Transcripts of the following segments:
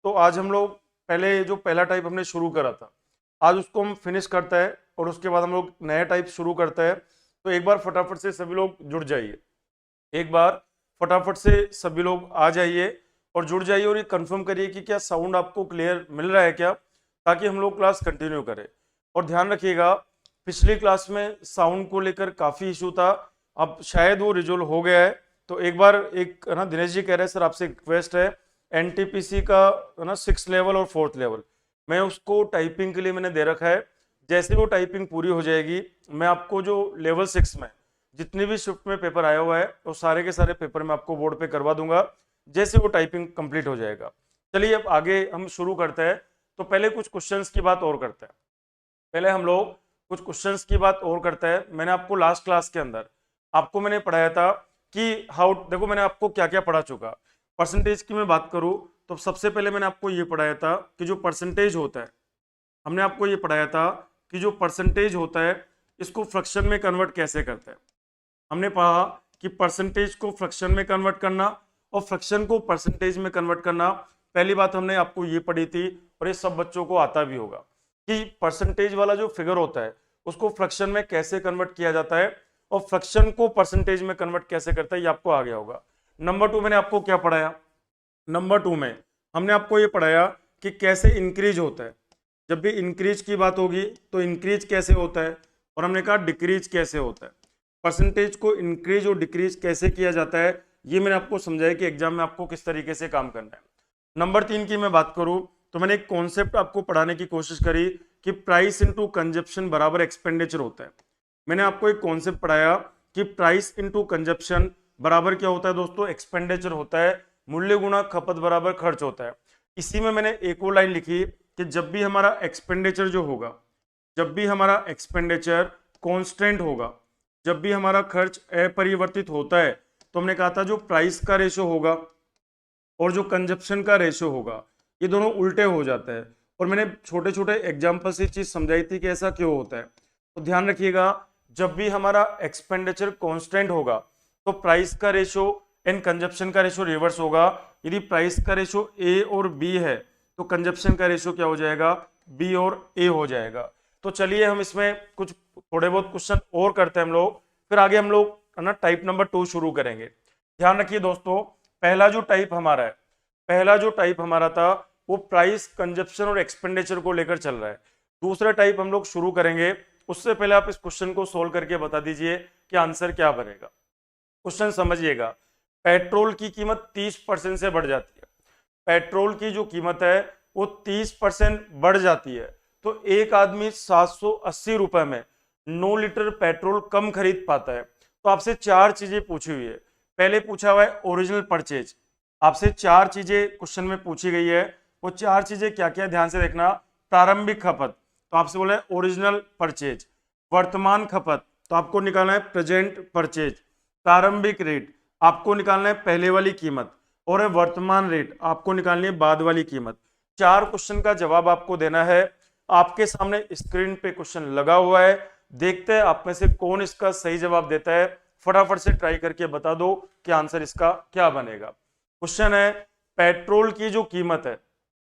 तो आज हम लोग पहले जो पहला टाइप हमने शुरू करा था, आज उसको हम फिनिश करते हैं और उसके बाद हम लोग नया टाइप शुरू करते हैं। तो एक बार फटाफट से सभी लोग जुड़ जाइए, एक बार फटाफट से सभी लोग आ जाइए और जुड़ जाइए और ये कंफर्म करिए कि क्या साउंड आपको क्लियर मिल रहा है क्या, ताकि हम लोग क्लास कंटिन्यू करें। और ध्यान रखिएगा, पिछली क्लास में साउंड को लेकर काफ़ी इशू था, अब शायद वो रिजोल्व हो गया है। तो एक बार एक है ना, दिनेश जी कह रहे हैं सर आपसे रिक्वेस्ट है, एनटीपीसी का है ना 6th लेवल और 4th लेवल मैं उसको टाइपिंग के लिए मैंने दे रखा है। जैसे वो टाइपिंग पूरी हो जाएगी मैं आपको जो लेवल 6 में जितनी भी शिफ्ट में पेपर आया हुआ है वो सारे के सारे पेपर मैं आपको बोर्ड पे करवा दूंगा जैसे वो टाइपिंग कंप्लीट हो जाएगा। चलिए अब आगे हम शुरू करते हैं। तो पहले कुछ क्वेश्चंस की बात और करते हैं, पहले हम लोग कुछ क्वेश्चंस की बात और करते हैं। मैंने आपको लास्ट क्लास के अंदर आपको मैंने पढ़ाया था कि हाउ, देखो मैंने आपको क्या क्या पढ़ा चुका। परसेंटेज की मैं बात करूं तो सबसे पहले मैंने आपको ये पढ़ाया था कि जो परसेंटेज होता है, हमने आपको ये पढ़ाया था कि जो परसेंटेज होता है इसको फ्रैक्शन में कन्वर्ट कैसे करते हैं। हमने पढ़ा कि परसेंटेज को फ्रैक्शन में कन्वर्ट करना और फ्रैक्शन को परसेंटेज में कन्वर्ट करना, पहली बात हमने आपको ये पढ़ी थी और ये सब बच्चों को आता भी होगा कि परसेंटेज वाला जो फिगर होता है उसको फ्रैक्शन में कैसे कन्वर्ट किया जाता है और फ्रैक्शन को परसेंटेज में कन्वर्ट कैसे करता है, ये आपको आ गया होगा। नंबर 2 मैंने आपको क्या पढ़ाया, नंबर 2 में हमने आपको ये पढ़ाया कि कैसे इंक्रीज होता है। जब भी इंक्रीज की बात होगी तो इंक्रीज कैसे होता है, और हमने कहा डिक्रीज कैसे होता है। परसेंटेज को इंक्रीज और डिक्रीज कैसे किया जाता है ये मैंने आपको समझाया कि एग्जाम में आपको किस तरीके से काम करना है। नंबर 3 की मैं बात करूं तो मैंने एक कॉन्सेप्ट आपको पढ़ाने की कोशिश करी कि प्राइस इनटू कंजप्शन बराबर एक्सपेंडिचर होता है। मैंने आपको एक कॉन्सेप्ट पढ़ाया कि प्राइस इनटू कंजप्शन बराबर क्या होता है दोस्तों, एक्सपेंडिचर होता है, मूल्य गुणा खपत बराबर खर्च होता है। इसी में मैंने एक और लाइन लिखी कि जब भी हमारा एक्सपेंडिचर जो होगा, जब भी हमारा एक्सपेंडिचर कांस्टेंट होगा, जब भी हमारा खर्च अपरिवर्तित होता है, तो हमने कहा था जो प्राइस का रेशो होगा और जो कंजप्शन का रेशो होगा ये दोनों उल्टे हो जाते हैं। और मैंने छोटे छोटे एग्जाम्पल से चीज समझाई थी कि ऐसा क्यों होता है। तो ध्यान रखिएगा, जब भी हमारा एक्सपेंडिचर कांस्टेंट होगा तो प्राइस का रेशो एंड कंजप्शन का रेशो रिवर्स होगा। यदि प्राइस का रेशो ए और बी है तो कंजप्शन का रेशो क्या हो जाएगा, बी और ए हो जाएगा। तो चलिए हम इसमें कुछ थोड़े बहुत क्वेश्चन और करते हैं हम लोग, फिर आगे हम लोग है ना टाइप नंबर 2 शुरू करेंगे। ध्यान रखिए दोस्तों, पहला जो टाइप हमारा है, पहला जो टाइप हमारा था वो प्राइस कंजप्शन और एक्सपेंडिचर को लेकर चल रहा है। दूसरा टाइप हम लोग शुरू करेंगे, उससे पहले आप इस क्वेश्चन को सोल्व करके बता दीजिए कि आंसर क्या बनेगा। क्वेश्चन समझिएगा, पेट्रोल की कीमत 30% से बढ़ जाती है, पेट्रोल की जो कीमत है वो 30% बढ़ जाती है, तो एक आदमी 780 रुपए में 9 लीटर पेट्रोल कम खरीद पाता है। तो आपसे चार चीजें पूछी हुई है। पहले पूछा हुआ है ओरिजिनल परचेज, आपसे चार चीजें क्वेश्चन में पूछी गई है। वो चार चीजें क्या क्या, ध्यान से देखना। प्रारंभिक खपत, तो आपसे बोला है ओरिजिनल परचेज। वर्तमान खपत, तो आपको निकालना है प्रेजेंट परचेज। प्रारंभिक रेट आपको निकालना है पहले वाली कीमत, और वर्तमान रेट आपको निकालनी है बाद वाली कीमत। चार क्वेश्चन का जवाब आपको देना है। आपके सामने स्क्रीन पे क्वेश्चन लगा हुआ है, देखते हैं आप में से कौन इसका सही जवाब देता है। फटाफट से ट्राई करके बता दो कि आंसर इसका क्या बनेगा। क्वेश्चन है, पेट्रोल की जो कीमत है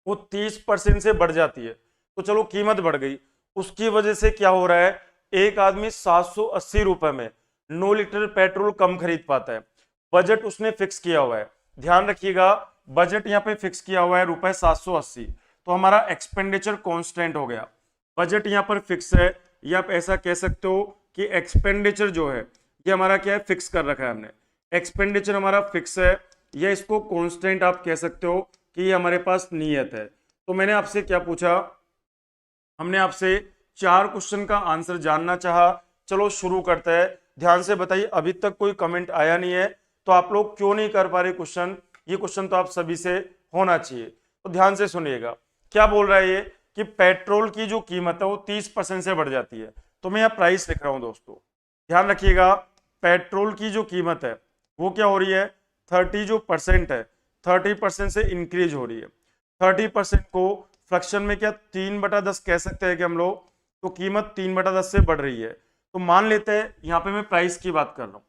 वो 30% से बढ़ जाती है। तो चलो कीमत बढ़ गई, उसकी वजह से क्या हो रहा है, एक आदमी 780 रुपए में 9 लीटर पेट्रोल कम खरीद पाता है। बजट उसने फिक्स किया हुआ है, ध्यान रखिएगा, बजट यहाँ पे फिक्स किया हुआ है रुपए 780। तो हमारा एक्सपेंडिचर कांस्टेंट हो गया, बजट यहाँ पर फिक्स है, या आप ऐसा कह सकते हो कि एक्सपेंडिचर जो है ये हमारा क्या है, फिक्स कर रखा है हमने। एक्सपेंडिचर हमारा फिक्स है, या इसको कांस्टेंट आप कह सकते हो कि ये हमारे पास नियत है। तो मैंने आपसे क्या पूछा, हमने आपसे चार क्वेश्चन का आंसर जानना चाहा। चलो शुरू करते हैं। ध्यान से बताइए, अभी तक कोई कमेंट आया नहीं है तो आप लोग क्यों नहीं कर पा रहे क्वेश्चन, ये क्वेश्चन तो आप सभी से होना चाहिए। तो ध्यान से सुनिएगा, क्या बोल रहा है ये कि पेट्रोल की जो कीमत है वो 30% से बढ़ जाती है। तो मैं यहाँ प्राइस लिख रहा हूं दोस्तों, ध्यान रखिएगा, पेट्रोल की जो कीमत है वो क्या हो रही है, 30 जो परसेंट है 30% से इंक्रीज हो रही है। 30% को फ्रैक्शन में क्या 3/10 कह सकते हैं कि हम लोग, तो कीमत 3/10 से बढ़ रही है। तो मान लेते हैं यहाँ पे मैं प्राइस की बात कर रहा हूँ,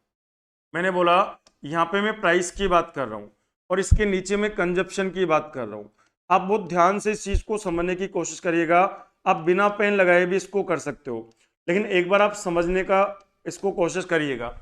मैंने बोला यहाँ पे मैं प्राइस की बात कर रहा हूँ और इसके नीचे में कंजप्शन की बात कर रहा हूँ। आप बहुत ध्यान से इस चीज को समझने की कोशिश करिएगा। आप बिना पेन लगाए भी इसको कर सकते हो, लेकिन एक बार आप समझने का इसको कोशिश करिएगा।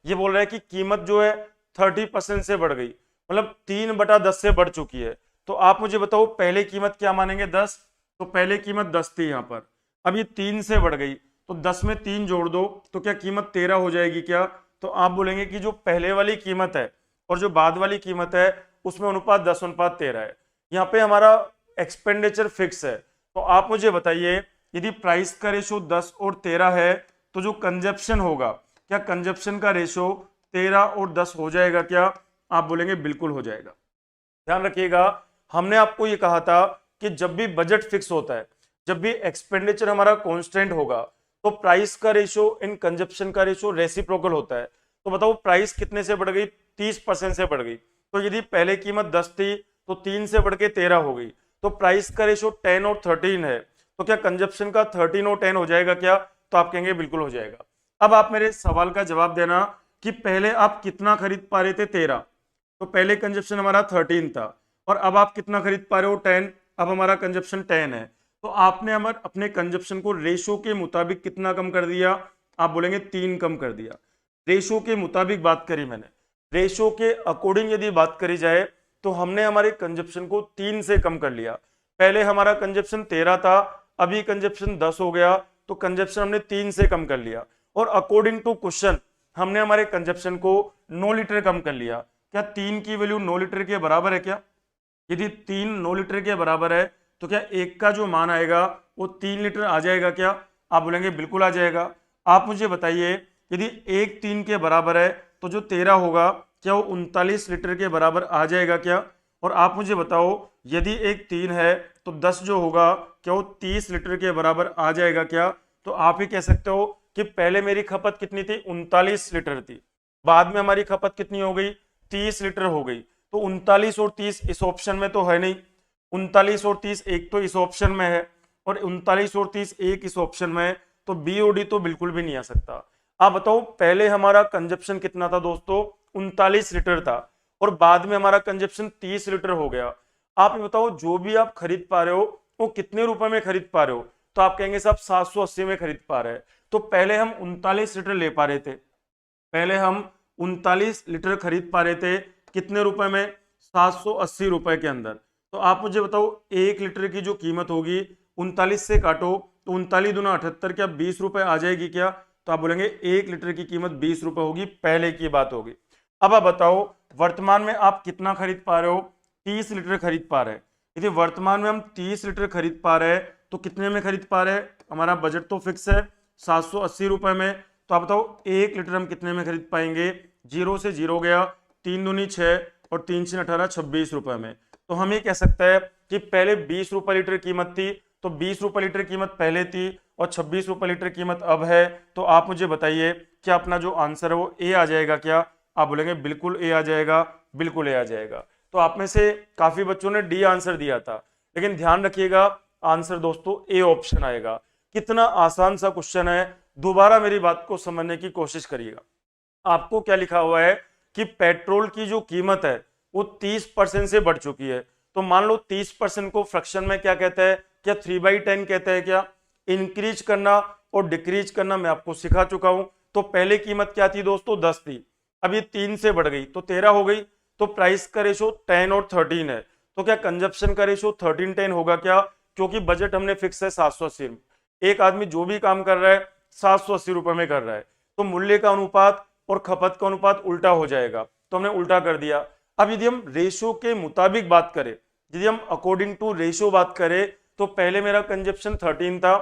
ये बोल रहा है कि कीमत जो है 30% से बढ़ गई, मतलब 3/10 से बढ़ चुकी है। तो आप मुझे बताओ पहले कीमत क्या मानेंगे? 10। तो पहले कीमत 10 थी यहाँ पर, अब ये 3 से बढ़ गई, तो 10 में 3 जोड़ दो तो क्या कीमत 13 हो जाएगी क्या? तो आप बोलेंगे कि जो पहले वाली कीमत है और जो बाद वाली कीमत है उसमें अनुपात 10:13 है। यहाँ पे हमारा एक्सपेंडिचर फिक्स है। तो आप मुझे बताइए यदि प्राइस का रेशो 10 और 13 है तो जो कंजप्शन होगा, क्या कंजप्शन का रेशो 13 और 10 हो जाएगा क्या? आप बोलेंगे बिल्कुल हो जाएगा। ध्यान रखिएगा, हमने आपको ये कहा था कि जब भी बजट फिक्स होता है, जब भी एक्सपेंडिचर हमारा कांस्टेंट होगा, तो प्राइस का रेशो इन कंजप्शन का रेशो रेसिप्रोकल होता है। तो बताओ प्राइस कितने से बढ़ गई? 30% से बढ़ गई। तो यदि पहले कीमत 10 थी तो 3 से बढ़ के 13 हो गई, तो प्राइस का रेशो 10 और 13 है, तो क्या कंजप्शन का 13 और 10 हो जाएगा क्या? तो आप कहेंगे बिल्कुल हो जाएगा। अब आप मेरे सवाल का जवाब देना कि पहले आप कितना खरीद पा रहे थे? 13। तो पहले कंजप्शन हमारा 13 था, और अब आप कितना खरीद पा रहे हो? 10। अब हमारा कंजप्शन 10 है, तो आपने हमारे अपने कंजप्शन को रेशो के मुताबिक कितना कम कर दिया? आप बोलेंगे 3 कम कर दिया। रेशो के मुताबिक बात करी मैंने, रेशो के अकॉर्डिंग यदि बात करी जाए तो हमने हमारे कंजप्शन को 3 से कम कर लिया। पहले हमारा कंजप्शन 13 था, अभी कंजप्शन 10 हो गया, तो कंजप्शन हमने 3 से कम कर लिया। और अकॉर्डिंग टू क्वेश्चन हमने हमारे कंजप्शन को 9 लीटर कम कर लिया। क्या 3 की वैल्यू 9 लीटर के बराबर है क्या? यदि 3 9 लीटर के बराबर है तो क्या एक का जो मान आएगा वो 3 लीटर आ जाएगा क्या? आप बोलेंगे बिल्कुल आ जाएगा। आप मुझे बताइए यदि एक 3 के बराबर है तो जो 13 होगा क्या वो 39 लीटर के बराबर आ जाएगा क्या? और आप मुझे बताओ यदि एक 3 है तो 10 जो होगा क्या वो 30 लीटर के बराबर आ जाएगा क्या? तो आप ही कह सकते हो कि पहले मेरी खपत कितनी थी? 39 लीटर थी, बाद में हमारी खपत कितनी हो गई? 30 लीटर हो गई। तो 39 और 30 इस ऑप्शन में तो है नहीं, 39 और 30 एक तो इस ऑप्शन में है, और 39 और 30 एक इस ऑप्शन में है, तो बी और डी तो बिल्कुल भी नहीं आ सकता। आप बताओ पहले हमारा कंजप्शन कितना था दोस्तों? 39 लीटर था, और बाद में हमारा कंजप्शन 30 लीटर हो गया। आप ये बताओ जो भी आप खरीद पा रहे हो वो कितने रुपए में खरीद पा रहे हो? तो आप कहेंगे साहब 780 में खरीद पा रहे हैं। तो पहले हम 39 लीटर ले पा रहे थे, पहले हम 39 लीटर खरीद पा रहे थे कितने रुपए में? 780 रुपए के अंदर। तो आप मुझे बताओ 1 लीटर की जो कीमत होगी 39 से काटो तो 39 दूना 78, क्या 20 रुपए आ जाएगी क्या? तो आप बोलेंगे 1 लीटर की कीमत 20 रुपए होगी, पहले की बात होगी। अब आप बताओ वर्तमान में आप कितना खरीद पा रहे हो? 30 लीटर खरीद पा रहे हैं। यदि वर्तमान में हम 30 लीटर खरीद पा रहे हैं तो कितने में खरीद पा रहे हैं? हमारा बजट तो फिक्स है 780 रुपए में। तो आप बताओ 1 लीटर हम कितने में खरीद पाएंगे? 0 से 0 गया, 3 दूनी 6 और 3 से 18, 26 रुपए में। तो हम ये कह सकते हैं कि पहले 20 रुपए लीटर कीमत थी, तो 20 रुपए लीटर कीमत पहले थी और 26 रुपए लीटर कीमत अब है। तो आप मुझे बताइए क्या अपना जो आंसर है वो ए आ जाएगा क्या? आप बोलेंगे बिल्कुल ए आ जाएगा, बिल्कुल ए आ जाएगा। तो आप में से काफी बच्चों ने डी आंसर दिया था, लेकिन ध्यान रखिएगा आंसर दोस्तों ए ऑप्शन आएगा। कितना आसान सा क्वेश्चन है, दोबारा मेरी बात को समझने की कोशिश करिएगा। आपको क्या लिखा हुआ है कि पेट्रोल की जो कीमत है वो 30% से बढ़ चुकी है। तो मान लो 30% को फ्रैक्शन में क्या कहते हैं? क्या 3/10 कहते हैं क्या? इंक्रीज करना और डिक्रीज करना मैं आपको सिखा चुका हूं। तो पहले कीमत क्या थी दोस्तों? 10 थी, अब ये 3 से बढ़ गई तो 13 हो गई। तो प्राइस का रेशो 10 और 13 है, तो क्या कंजप्शन का रेशो 13:10 होगा क्या? क्योंकि बजट हमने फिक्स है 780। एक आदमी जो भी काम कर रहा है 780 रुपए में कर रहा है, तो मूल्य का अनुपात और खपत का अनुपात उल्टा हो जाएगा, तो हमने उल्टा कर दिया। अब यदि हम रेशो के मुताबिक बात करें, यदि हम अकॉर्डिंग टू रेशो बात करें, तो पहले मेरा कंजप्शन 13 था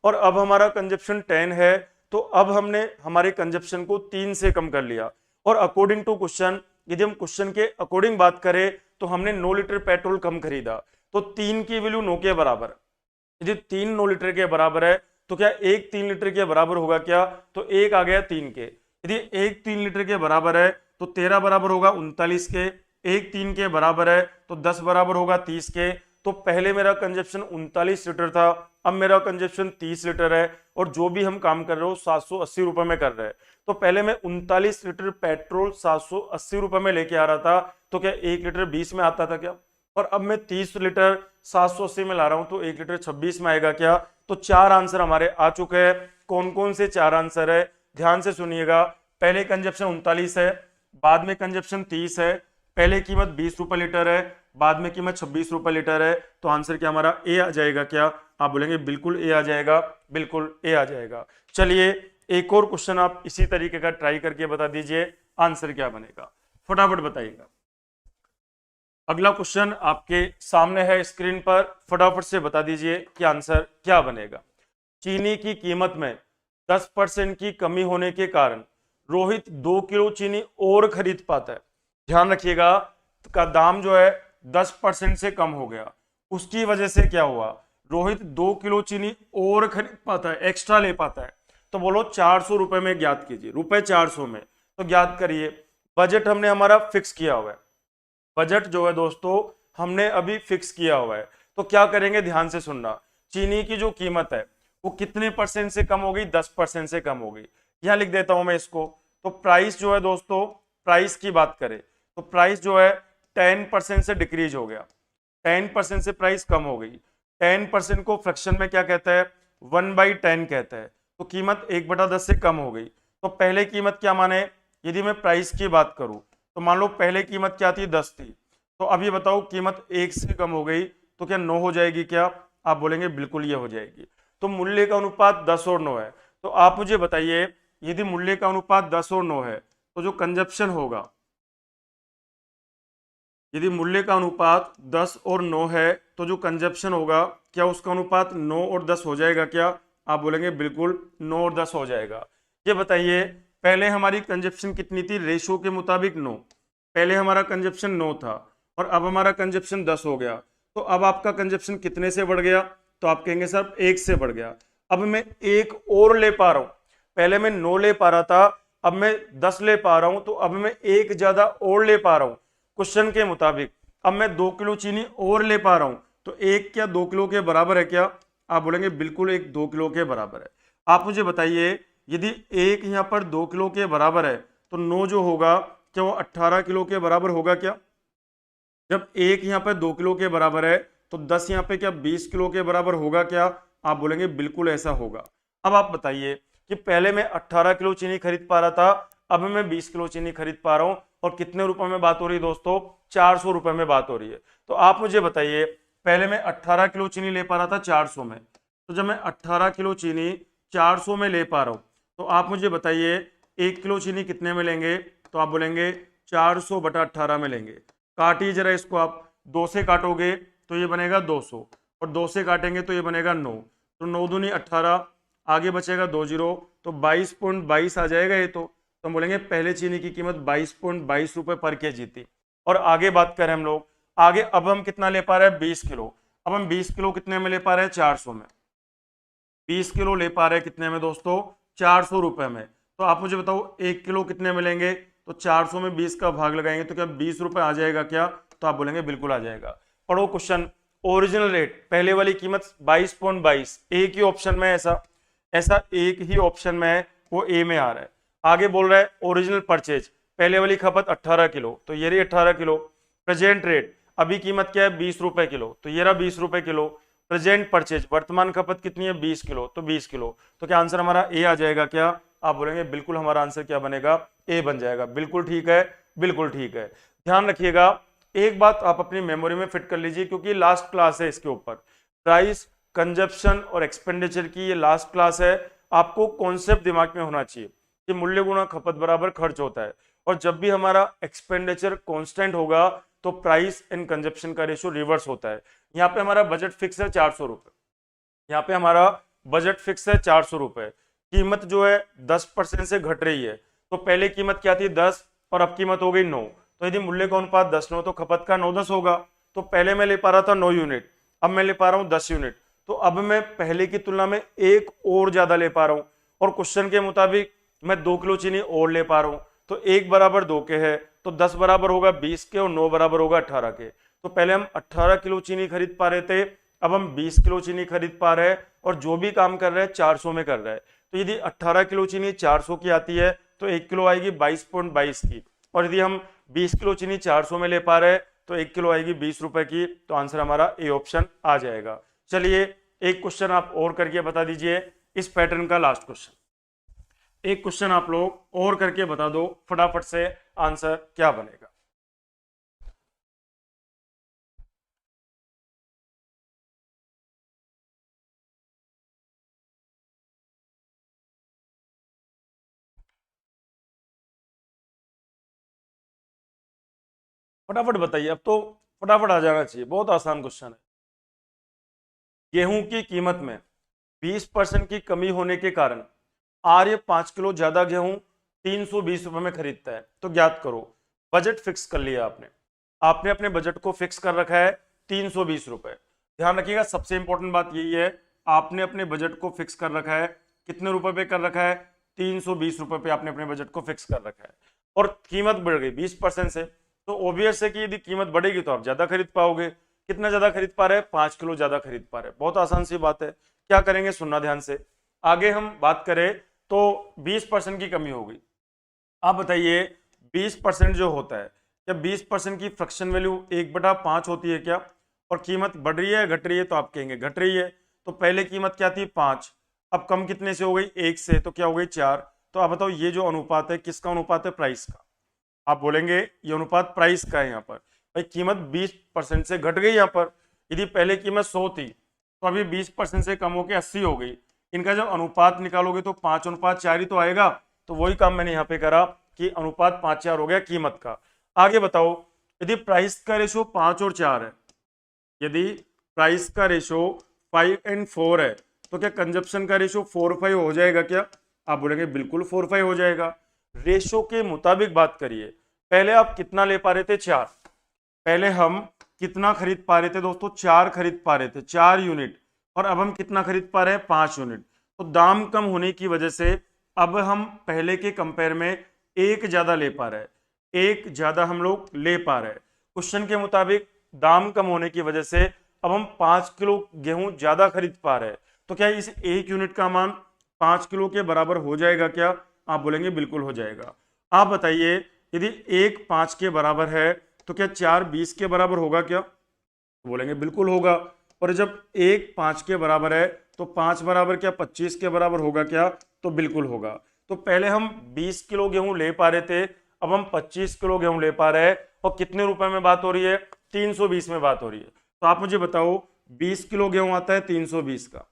और अब हमारा कंजप्शन 10 है, तो अब हमने हमारे कंजप्शन को 3 से कम कर लिया। और अकॉर्डिंग टू क्वेश्चन, यदि हम क्वेश्चन के अकॉर्डिंग बात करें तो हमने 9 लीटर पेट्रोल कम खरीदा, तो 3 की वैल्यू 9 के बराबर। यदि 3 9 लीटर के बराबर है तो क्या एक 3 लीटर के बराबर होगा क्या? तो एक आ गया 3 के। यदि एक 3 लीटर के बराबर है तो 13 बराबर होगा 39 के, एक 3 के बराबर है तो 10 बराबर होगा 30 के। तो पहले मेरा कंजप्शन 39 लीटर था, अब मेरा कंजप्शन 30 लीटर है, और जो भी हम काम कर रहे हो 780 रुपए में कर रहे हैं। तो पहले मैं 39 लीटर पेट्रोल 780 रुपए में लेके आ रहा था, तो क्या 1 लीटर 20 में आता था क्या? और अब मैं 30 लीटर 780 में ला रहा हूं तो 1 लीटर 26 में आएगा क्या। तो 4 आंसर हमारे आ चुके हैं। कौन कौन से 4 आंसर है, ध्यान से सुनिएगा। पहले कंजप्शन 39 है, बाद में कंजप्शन 30 है, पहले कीमत 20 रुपए लीटर है, बाद में कीमत 26 रुपए लीटर है। तो आंसर क्या हमारा ए आ जाएगा क्या। आप बोलेंगे बिल्कुल ए आ जाएगा, बिल्कुल ए आ जाएगा। चलिए एक और क्वेश्चन आप इसी तरीके का ट्राई करके बता दीजिए आंसर क्या बनेगा, फटाफट बताइएगा। अगला क्वेश्चन आपके सामने है स्क्रीन पर, फटाफट से बता दीजिए कि आंसर क्या बनेगा। चीनी की कीमत में 10% की कमी होने के कारण रोहित 2 किलो चीनी और खरीद पाता है। ध्यान रखिएगा, का दाम जो है 10% से कम हो गया, उसकी वजह से क्या हुआ, रोहित 2 किलो चीनी और खरीद पाता है, एक्स्ट्रा ले पाता है। तो बोलो 400 रुपए में ज्ञात कीजिए, रुपए 400 में। तो ज्ञात करिए, बजट हमने हमारा फिक्स किया हुआ है, बजट जो है दोस्तों हमने अभी फिक्स किया हुआ है। तो क्या करेंगे, ध्यान से सुनना। चीनी की जो कीमत है वो कितने परसेंट से कम हो गई, 10% से कम हो गई। यहां लिख देता हूं मैं इसको। तो प्राइस जो है दोस्तों, प्राइस की बात करें तो प्राइस जो है 10% से डिक्रीज हो गया, 10% से प्राइस कम हो गई। 10% को फ्रैक्शन में क्या कहता है, 1/10 कहता है। तो कीमत 1/10 से कम हो गई। तो पहले कीमत क्या माने, यदि मैं प्राइस की बात करूं तो मान लो पहले कीमत क्या थी, 10 थी। तो अभी बताओ कीमत 1 से कम हो गई तो क्या 9 हो जाएगी क्या। आप बोलेंगे बिल्कुल ये हो जाएगी। तो मूल्य का अनुपात 10 और 9 है। तो आप मुझे बताइए, यदि मूल्य का अनुपात 10 और 9 है तो जो कंजप्शन होगा, यदि मूल्य का अनुपात 10 और 9 है तो जो कंजप्शन होगा, क्या उसका अनुपात 9 और 10 हो जाएगा क्या। आप बोलेंगे बिल्कुल 9 और 10 हो जाएगा। ये बताइए, पहले हमारी कंजप्शन कितनी थी, रेशो के मुताबिक 9। पहले हमारा कंजप्शन 9 था और अब हमारा कंजप्शन 10 हो गया। तो अब आपका कंजप्शन कितने से बढ़ गया, तो आप कहेंगे सर 1 से बढ़ गया। अब मैं 1 और ले पा रहा हूं, पहले मैं 9 ले पा रहा था, अब मैं 10 ले पा रहा हूं, तो अब मैं 1 ज्यादा और ले पा रहा हूं। क्वेश्चन के मुताबिक अब मैं 2 किलो चीनी और ले पा रहा हूं, तो 1 क्या 2 किलो के बराबर है क्या। आप बोलेंगे बिल्कुल 1 2 किलो के बराबर है। आप मुझे बताइए, यदि 1 यहां पर 2 किलो के बराबर है तो 9 जो होगा क्या वो 18 किलो के बराबर होगा क्या। जब 1 यहां पर 2 किलो के बराबर है तो 10 यहां पे क्या 20 किलो के बराबर होगा क्या। आप बोलेंगे बिल्कुल ऐसा होगा। अब आप बताइए कि पहले मैं 18 किलो चीनी खरीद पा रहा था, अब मैं 20 किलो चीनी खरीद पा रहा हूं, और कितने रुपए में बात हो रही है दोस्तों, 400 रुपए में बात हो रही है। तो आप मुझे बताइए, पहले मैं 18 किलो चीनी ले पा रहा था 400 में, तो जब मैं 18 किलो चीनी 400 में ले पा रहा हूं, तो आप मुझे बताइए 1 किलो चीनी कितने में लेंगे। तो आप बोलेंगे 400/18 में लेंगे। काटिए जरा इसको, आप 2 से काटोगे तो ये बनेगा 200, और 2 से काटेंगे तो ये बनेगा 9। तो 9 दूनी 18, आगे बचेगा 2 जीरो, तो 22.22 आ जाएगा ये। तो हम बोलेंगे पहले चीनी की कीमत 22.22 रुपए पर केजी थी। और आगे बात करें हम लोग, आगे अब हम कितना ले पा रहे हैं, 20 किलो। अब हम 20 किलो कितने में ले पा रहे हैं, 400 में। 20 किलो ले पा रहे हैं कितने में दोस्तों, 400 रुपए में। तो आप मुझे बताओ 1 किलो कितने में लेंगे, तो 400 में 20 का भाग लगाएंगे तो क्या 20 रुपए आ जाएगा क्या। तो आप बोलेंगे बिल्कुल आ जाएगा। पढ़ो क्वेश्चन। ओरिजिनल रेट पहले वाली कीमत 22.22, एक ही ऑप्शन में ऐसा एक ही ऑप्शन में है, वो ए में आ रहा है। आगे बोल रहा है ओरिजिनल परचेज, पहले वाली खपत 18 किलो, तो ये रही 18 किलो। प्रेजेंट रेट अभी कीमत क्या है, 20 रुपए किलो, तो ये रहा 20 रुपए किलो। प्रेजेंट परचेज वर्तमान खपत कितनी है, 20 किलो, तो 20 किलो। तो क्या आंसर हमारा ए आ जाएगा क्या। आप बोलेंगे बिल्कुल हमारा आंसर क्या बनेगा, ए बन जाएगा। बिल्कुल ठीक है, बिल्कुल ठीक है। ध्यान रखिएगा, एक बात आप अपनी मेमोरी में फिट कर लीजिए, क्योंकि लास्ट क्लास है इसके ऊपर। प्राइस, कंजप्शन और एक्सपेंडिचर की ये लास्ट क्लास है। आपको कॉन्सेप्ट दिमाग में होना चाहिए कि मूल्य गुणा खपत बराबर खर्च होता है, और जब भी हमारा एक्सपेंडिचर कांस्टेंट होगा तो प्राइस एंड कंजप्शन का रेशियो रिवर्स होता है। यहाँ पे हमारा बजट फिक्स है 400 रुपए, यहाँ पे हमारा बजट फिक्स है 400 रुपए। कीमत जो है 10% से घट रही है, तो पहले कीमत क्या थी 10 और अब कीमत हो गई 9। तो यदि मूल्य का अनुपात 10-9 तो खपत का 9-10 होगा। तो पहले मैं ले पा रहा था 9 यूनिट, अब मैं ले पा रहा हूँ 10 यूनिट, तो अब मैं पहले की तुलना में एक और ज्यादा ले पा रहा हूँ। और क्वेश्चन के मुताबिक मैं 2 किलो चीनी और ले पा रहा हूँ, तो 1 बराबर 2 के है, तो 10 बराबर होगा 20 के और 9 बराबर होगा 18 के। तो पहले हम 18 किलो चीनी खरीद पा रहे थे, अब हम 20 किलो चीनी खरीद पा रहे हैं, और जो भी काम कर रहे हैं 400 में कर रहे हैं। तो यदि 18 किलो चीनी 400 की आती है तो 1 किलो आएगी 22.22 की, और यदि हम 20 किलो चीनी 400 में ले पा रहे हैं तो 1 किलो आएगी 20 रुपए की, तो आंसर हमारा ए ऑप्शन आ जाएगा। चलिए एक क्वेश्चन आप और करके बता दीजिए इस पैटर्न का लास्ट क्वेश्चन। एक क्वेश्चन आप लोग और करके बता दो फटाफट से, आंसर क्या बनेगा। फटाफट बताइए, अब तो फटाफट आ जाना चाहिए, बहुत आसान क्वेश्चन है। गेहूं की कीमत में 20% की कमी होने के कारण आर्य 5 किलो ज्यादा गेहूं 320 रुपए में खरीदता है, तो ज्ञात करो। बजट फिक्स कर लिया आपने, आपने अपने बजट को फिक्स कर रखा है 320 रुपए। ध्यान रखिएगा, सबसे इंपॉर्टेंट बात यही है, आपने अपने बजट को फिक्स कर रखा है, कितने रुपए पे कर रखा है, 320 रुपए पे आपने अपने बजट को फिक्स कर रखा है, और कीमत बढ़ गई 20% से, तो ऑब्वियस है कि यदि कीमत बढ़ेगी तो आप ज्यादा खरीद पाओगे। कितना ज्यादा खरीद पा रहे हैं, 5 किलो ज्यादा खरीद पा रहे हैं। बहुत आसान सी बात है, क्या करेंगे सुनना ध्यान से। आगे हम बात करें तो 20% की कमी होगी। आप बताइए 20% जो होता है, क्या 20% की फ्रैक्शन वैल्यू 1/5 होती है क्या, और कीमत बढ़ रही है घट रही है, तो आप कहेंगे घट रही है। तो पहले कीमत क्या थी 5, अब कम कितने से हो गई, 1 से, तो क्या हो गई 4। तो आप बताओ ये जो अनुपात है किसका अनुपात है, प्राइस का। आप बोलेंगे ये अनुपात प्राइस का है, यहाँ पर भाई कीमत 20% से घट गई। यहाँ पर यदि पहले कीमत 100 थी तो अभी 20% से कम होकर 80 हो गई। इनका जब अनुपात निकालोगे तो 5:4 ही तो आएगा। तो वही काम मैंने यहाँ पे करा कि अनुपात 5:4 हो गया कीमत का। आगे बताओ, यदि प्राइस का रेशो 5 और 4 है, यदि प्राइस का रेशो 5 और 4 है, तो क्या कंजप्शन का रेशो 4 और 5 हो जाएगा क्या। आप बोलेंगे बिल्कुल 4 और 5 हो जाएगा। रेशो के मुताबिक बात करिए, पहले आप कितना ले पा रहे थे, 4। पहले हम कितना खरीद पा रहे थे दोस्तों, 4 खरीद पा रहे थे, 4 यूनिट, और अब हम कितना खरीद पा रहे हैं, 5 यूनिट। तो दाम कम होने की वजह से अब हम पहले के कंपेयर में एक ज्यादा ले पा रहे हैं, एक ज्यादा हम लोग ले पा रहे हैं। क्वेश्चन के मुताबिक दाम कम होने की वजह से अब हम 5 किलो गेहूं ज्यादा खरीद पा रहे हैं। तो क्या इस एक यूनिट का मान 5 किलो के बराबर हो जाएगा क्या। आप बोलेंगे बिल्कुल हो जाएगा। आप बताइए यदि 1 5 के बराबर है तो क्या 4 20 के बराबर होगा क्या। बोलेंगे बिल्कुल होगा। और जब 1 5 के बराबर है तो 5 बराबर क्या 25 के बराबर होगा क्या, तो बिल्कुल होगा। तो पहले हम 20 किलो गेहूं ले पा रहे थे, अब हम 25 किलो गेहूं ले पा रहे हैं, और कितने रुपए में बात हो रही है, 320 में बात हो रही है। तो आप मुझे बताओ 20 किलो गेहूं आता है 320 का,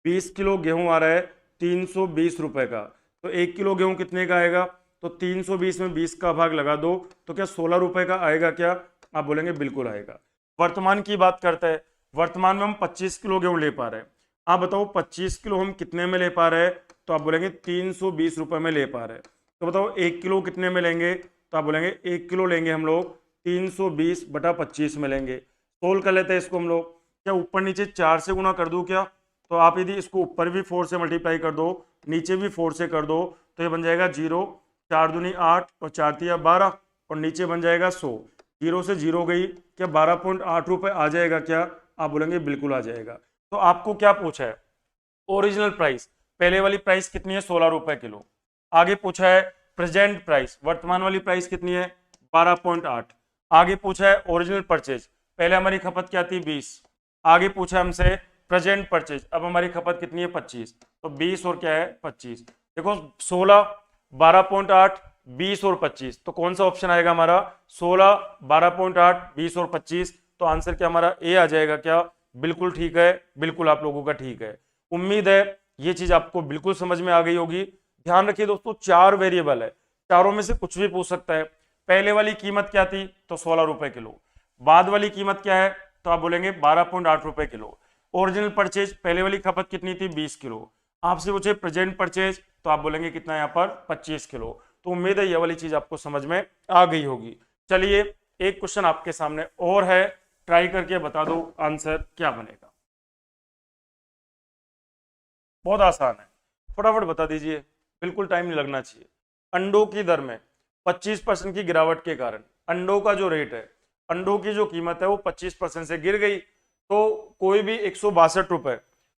20 किलो गेहूं आ रहा है 320 रुपए का, तो 1 किलो गेहूं कितने का आएगा, तो 320 में 20 का भाग लगा दो, तो क्या 16 रुपए का आएगा क्या। आप बोलेंगे बिल्कुल आएगा। वर्तमान की बात करते हैं, वर्तमान में हम 25 किलो गेहूं ले पा रहे हैं। आप बताओ 25 किलो हम कितने में ले पा रहे हैं, तो आप बोलेंगे 320 रुपए में ले पा रहे हैं। तो बताओ 1 किलो कितने में लेंगे, तो आप बोलेंगे 1 किलो लेंगे हम लोग 320/25 में लेंगे। सोल्व कर लेते हैं इसको हम लोग। क्या ऊपर नीचे 4 से गुना कर दूं क्या, तो आप यदि इसको ऊपर भी 4 से मल्टीप्लाई कर दो, नीचे भी 4 से कर दो, तो ये बन जाएगा 0, 4 दूनी 8 और 4 तिया 12, और नीचे बन जाएगा 100। 0 से 0 गई, क्या 12.8 रुपए आ जाएगा क्या। आप बोलेंगे बिल्कुल आ जाएगा। तो आपको क्या पूछा है, ओरिजिनल प्राइस, पहले वाली प्राइस कितनी है 16 रुपए किलो। आगे पूछा है प्रेजेंट प्राइस, वर्तमान वाली प्राइस कितनी है 12.8। आगे पूछा है ओरिजिनल परचेज, पहले हमारी खपत क्या थी 20। आगे पूछा हमसे प्रेजेंट परचेज, अब हमारी खपत कितनी है 25, तो 20 और क्या है 25। देखो 16, 12.8, 20 और 25, तो कौन सा ऑप्शन आएगा हमारा 16, 12.8, 20 और 25। तो आंसर क्या हमारा ए आ जाएगा क्या, बिल्कुल ठीक है, बिल्कुल आप लोगों का ठीक है। उम्मीद है ये चीज आपको बिल्कुल समझ में आ गई होगी। ध्यान रखिए दोस्तों 4 वेरिएबल है, चारों में से कुछ भी पूछ सकता है। पहले वाली कीमत क्या थी, तो 16 रुपए किलो। बाद वाली कीमत क्या है, तो आप बोलेंगे 12.8 रुपए किलो। ओरिजिनल परचेज, पहले वाली खपत कितनी थी 20 किलो। आपसे पूछे प्रेजेंट परचेज, तो आप बोलेंगे कितना यहाँ पर 25 किलो। तो उम्मीद है ये वाली चीज आपको समझ में आ गई होगी। चलिए एक क्वेश्चन आपके सामने और है, ट्राई करके बता दो आंसर क्या बनेगा। बहुत आसान है, फटाफट बता दीजिए, बिल्कुल टाइम नहीं लगना चाहिए। अंडों की दर में 25% की गिरावट के कारण अंडों का जो रेट है, अंडों की जो कीमत है वो 25% से गिर गई। तो कोई भी 162 रुपए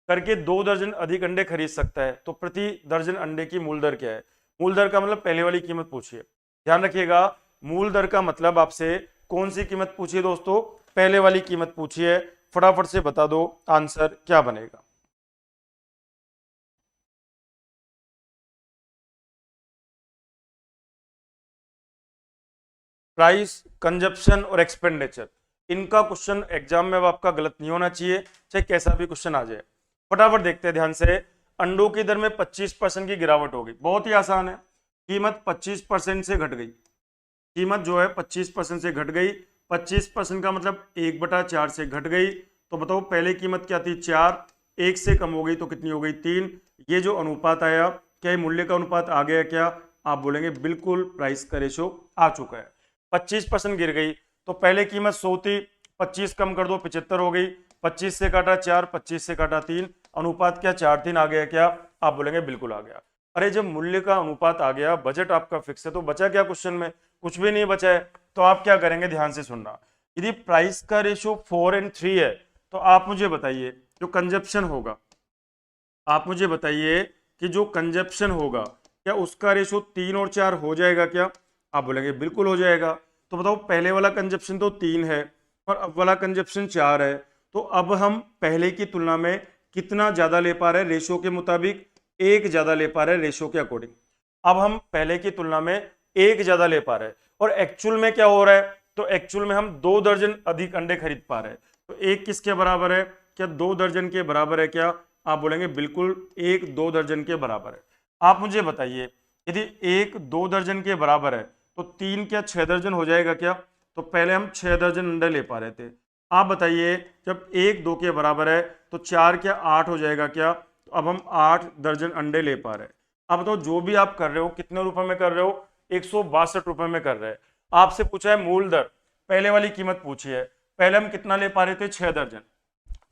करके 2 दर्जन अधिक अंडे खरीद सकता है। तो प्रति दर्जन अंडे की मूल दर क्या है। मूल दर का मतलब पहले वाली कीमत पूछिए। ध्यान रखिएगा, मूल दर का मतलब आपसे कौन सी कीमत पूछी है दोस्तों? पहले वाली कीमत पूछी है। फटाफट से बता दो आंसर क्या बनेगा। प्राइस, कंजप्शन और एक्सपेंडिचर, इनका क्वेश्चन एग्जाम में अब आपका गलत नहीं होना चाहिए, चाहे कैसा भी क्वेश्चन आ जाए। फटाफट देखते हैं ध्यान से। अंडों की दर में 25% की गिरावट होगी, बहुत ही आसान है। कीमत 25% से घट गई, कीमत जो है 25% से घट गई। 25% का मतलब 1/4 से घट गई। तो बताओ पहले कीमत क्या थी? 4, 1 से कम हो गई तो कितनी हो गई? 3। ये जो अनुपात आया, क्या ये मूल्य का अनुपात आ गया क्या? आप बोलेंगे बिल्कुल, प्राइस का रेशो आ चुका है। 25% गिर गई तो पहले कीमत 100 थी, 25 कम कर दो 75 हो गई। 25 से काटा 4, 25 से काटा 3, अनुपात क्या 4:3 आ गया क्या? आप बोलेंगे बिल्कुल आ गया। अरे जब मूल्य का अनुपात आ गया, बजट आपका फिक्स है, तो बचा क्या क्वेश्चन में? कुछ भी नहीं बचा है। तो आप क्या करेंगे, ध्यान से सुनना। यदि प्राइस का रेशियो 4 और 3 है तो आप मुझे बताइए जो कंजप्शन होगा, आप मुझे बताइए कि जो कंजप्शन होगा क्या उसका रेशियो 3 और 4 हो जाएगा क्या? आप बोलेंगे बिल्कुल हो जाएगा। तो बताओ पहले वाला कंजप्शन तो 3 है और अब वाला कंजप्शन 4 है, तो अब हम पहले की तुलना में कितना ज्यादा ले पा रहे हैं रेशियो के मुताबिक? 1 ज्यादा ले पा रहे हैं रेशियो के अकॉर्डिंग। अब हम पहले की तुलना में 1 ज्यादा ले पा रहे हैं, और एक्चुअल में क्या हो रहा है? तो एक्चुअल में हम 2 दर्जन अधिक अंडे खरीद पा रहे हैं। तो 1 किसके बराबर है? क्या 2 दर्जन के बराबर है क्या? आप बोलेंगे बिल्कुल, 1 2 दर्जन के बराबर है। आप मुझे बताइए यदि 1 2 दर्जन के बराबर है तो 3 क्या 6 दर्जन हो जाएगा क्या? तो पहले हम 6 दर्जन अंडे ले पा रहे थे। आप बताइए जब 1 2 के बराबर है तो 4 क्या 8 हो जाएगा क्या? तो अब हम 8 दर्जन अंडे ले पा रहे हैं। अब बताओ जो भी आप कर रहे हो कितने रुपए में कर रहे हो? 162 रुपए में कर रहे हैं। आपसे पूछा है मूल दर, पहले वाली कीमत पूछी है। पहले हम कितना ले पा रहे थे? 6 दर्जन।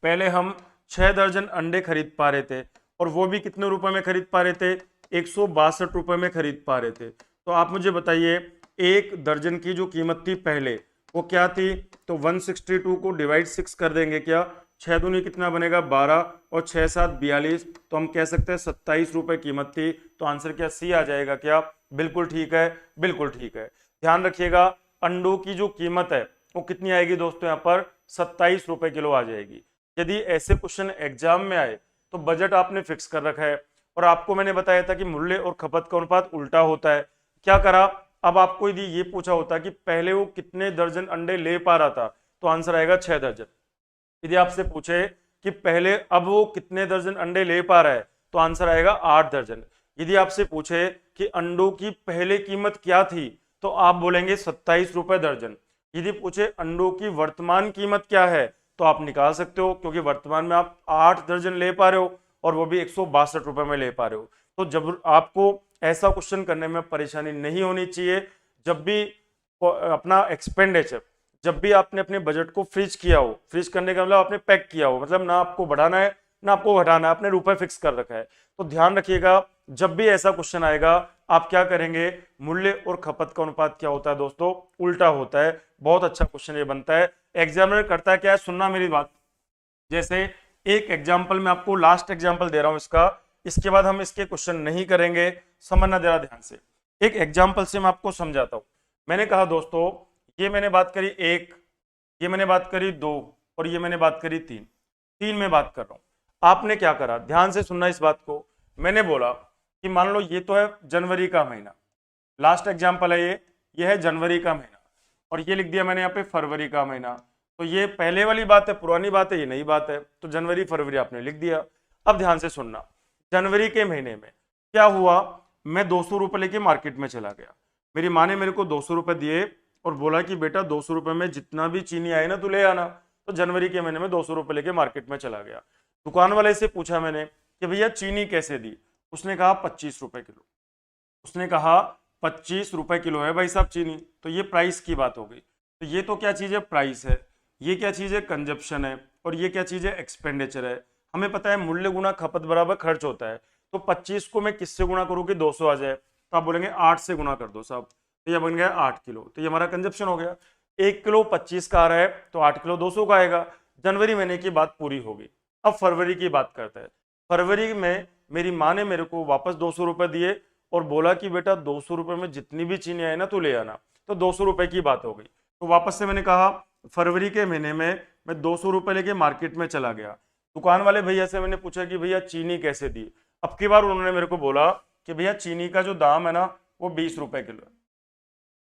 पहले हम 6 दर्जन अंडे खरीद पा रहे थे, और वो भी कितने रुपए में खरीद पा रहे थे? 162 रुपए में खरीद पा रहे थे। तो आप मुझे बताइए 1 दर्जन की जो कीमत थी पहले वो क्या थी? तो 162 को डिवाइड 6 कर देंगे क्या? 6 दूनी कितना बनेगा? 12, और 6 7 42, तो हम कह सकते हैं 27 रुपए कीमत थी। तो आंसर क्या सी आ जाएगा क्या? बिल्कुल ठीक है, बिल्कुल ठीक है। ध्यान रखिएगा अंडों की जो कीमत है वो कितनी आएगी दोस्तों? यहाँ पर 27 रुपए किलो आ जाएगी। यदि ऐसे क्वेश्चन एग्जाम में आए तो बजट आपने फिक्स कर रखा है, और आपको मैंने बताया था कि मूल्य और खपत का अनुपात उल्टा होता है। क्या करा? अब आपको यदि ये पूछा होता कि पहले वो कितने दर्जन अंडे ले पा रहा था तो आंसर आएगा 6 दर्जन। यदि आपसे पूछे कि पहले अब वो कितने दर्जन अंडे ले पा रहा है तो आंसर आएगा 8 दर्जन। यदि आपसे पूछे कि अंडों की पहले कीमत क्या थी तो आप बोलेंगे 27 रुपए दर्जन। यदि पूछे अंडों की वर्तमान कीमत क्या है तो आप निकाल सकते हो, क्योंकि वर्तमान में आप 8 दर्जन ले पा रहे हो और वो भी 162 रुपए में ले पा रहे हो। तो जब आपको ऐसा क्वेश्चन करने में परेशानी नहीं होनी चाहिए। जब भी अपना एक्सपेंडिचर, जब भी आपने अपने बजट को फ्रीज किया हो, फ्रीज करने का मतलब आपने पैक किया हो, मतलब ना आपको बढ़ाना है ना आपको घटाना है, आपने रुपए फिक्स कर रखा है। तो ध्यान रखिएगा जब भी ऐसा क्वेश्चन आएगा आप क्या करेंगे? मूल्य और खपत का अनुपात क्या होता है दोस्तों? उल्टा होता है। बहुत अच्छा क्वेश्चन ये बनता है। एग्जामिनर करता है क्या है? सुनना मेरी बात। जैसे एक एग्जाम्पल मैं आपको लास्ट एग्जाम्पल दे रहा हूं इसका, इसके बाद हम इसके क्वेश्चन नहीं करेंगे, समझना जरा ध्यान से। एक एग्जाम्पल से मैं आपको समझाता हूं। मैंने कहा दोस्तों ये मैंने बात करी 1, ये मैंने बात करी 2, और ये मैंने बात करी 3। 3 में बात कर रहा हूं। आपने क्या करा? ध्यान से सुनना इस बात को। मैंने बोला कि मान लो ये तो है जनवरी का महीना, लास्ट एग्जाम्पल है ये है जनवरी का महीना, और ये लिख दिया मैंने यहाँ पे फरवरी का महीना। तो ये पहले वाली बात है, पुरानी बात है, ये नई बात है। तो जनवरी फरवरी आपने लिख दिया। अब ध्यान से सुनना, जनवरी के महीने में क्या हुआ? मैं 200 रुपये लेके मार्केट में चला गया। मेरी माँ ने मेरे को 200 रुपये दिए और बोला कि बेटा 200 रुपये में जितना भी चीनी आए ना तू ले आना। तो जनवरी के महीने में 200 रुपये लेके मार्केट में चला गया। दुकान वाले से पूछा मैंने कि भैया चीनी कैसे दी? उसने कहा 25 रुपये किलो। उसने कहा 25 रुपए किलो है भाई साहब चीनी। तो ये प्राइस की बात हो गई। तो ये तो क्या चीज़ है? प्राइस है। ये क्या चीज़ है? कंजप्शन है। और ये क्या चीज़ है? एक्सपेंडिचर है। हमें पता है मूल्य गुना खपत बराबर खर्च होता है। तो 25 को मैं किससे गुना करूँ कि 200 आ जाए? तो आप बोलेंगे 8 से गुना कर दो साहब। तो ये बन गया 8 किलो। तो ये हमारा कंजप्शन हो गया। 1 किलो 25 का आ रहा है तो 8 किलो 200 का आएगा। जनवरी महीने की बात पूरी होगी। अब फरवरी की बात करते हैं। फरवरी में मेरी माँ ने मेरे को वापस 200 रुपये दिए और बोला कि बेटा 200 रुपये में जितनी भी चीनी आए ना तो ले आना। तो 200 रुपये की बात हो गई। तो वापस से मैंने कहा फरवरी के महीने में मैं 200 रुपये लेके मार्केट में चला गया, दुकान वाले भैया से मैंने पूछा कि भैया चीनी कैसे दी। अब की बार उन्होंने मेरे को बोला कि भैया चीनी का जो दाम है ना वो 20 रुपए किलो है,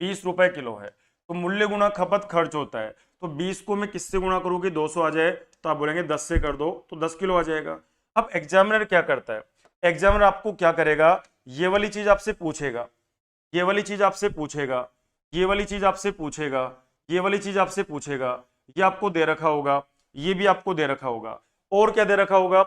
20 रुपए किलो है। तो मूल्य गुणा खपत खर्च होता है, तो 20 को मैं किससे गुणा करूँ कि 200 आ जाए, तो आप बोलेंगे 10 से कर दो तो 10 किलो आ जाएगा। अब एग्जामिनर क्या करता है, एग्जामिनर आपको क्या करेगा, ये वाली चीज आपसे पूछेगा, ये वाली चीज आपसे पूछेगा, ये वाली चीज आपसे पूछेगा, ये वाली चीज आपसे पूछेगा, ये आपको दे रखा होगा, ये भी आपको दे रखा होगा, और क्या दे रखा होगा,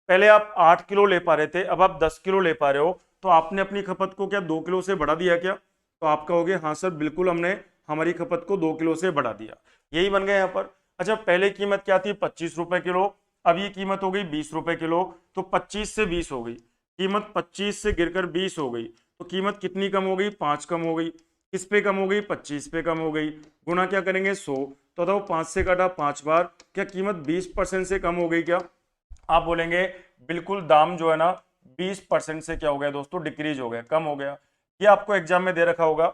पहले आप 8 किलो ले पा रहे थे, अब आप 10 किलो ले पा रहे हो, तो आपने अपनी खपत को क्या 2 किलो से बढ़ा दिया क्या, तो आप कहोगे हाँ सर बिल्कुल हमने हमारी खपत को 2 किलो से बढ़ा दिया, यही बन गया यहाँ पर। अच्छा पहले कीमत क्या थी 25 रुपए किलो, अब ये कीमत हो गई 20 रुपए किलो, तो 25 से 20 हो गई, कीमत 25 से गिरकर 20 हो गई, तो कीमत कितनी कम हो गई, 5 कम हो गई, किस पे कम हो गई, 25 पे कम हो गई, गुणा क्या करेंगे 100, तो बताओ 5 से काटा 5 बार, क्या कीमत 20% से कम हो गई क्या, आप बोलेंगे बिल्कुल दाम जो है ना 20% से क्या हो गया दोस्तों, डिक्रीज हो गया, कम हो गया। ये आपको एग्जाम में दे रखा होगा,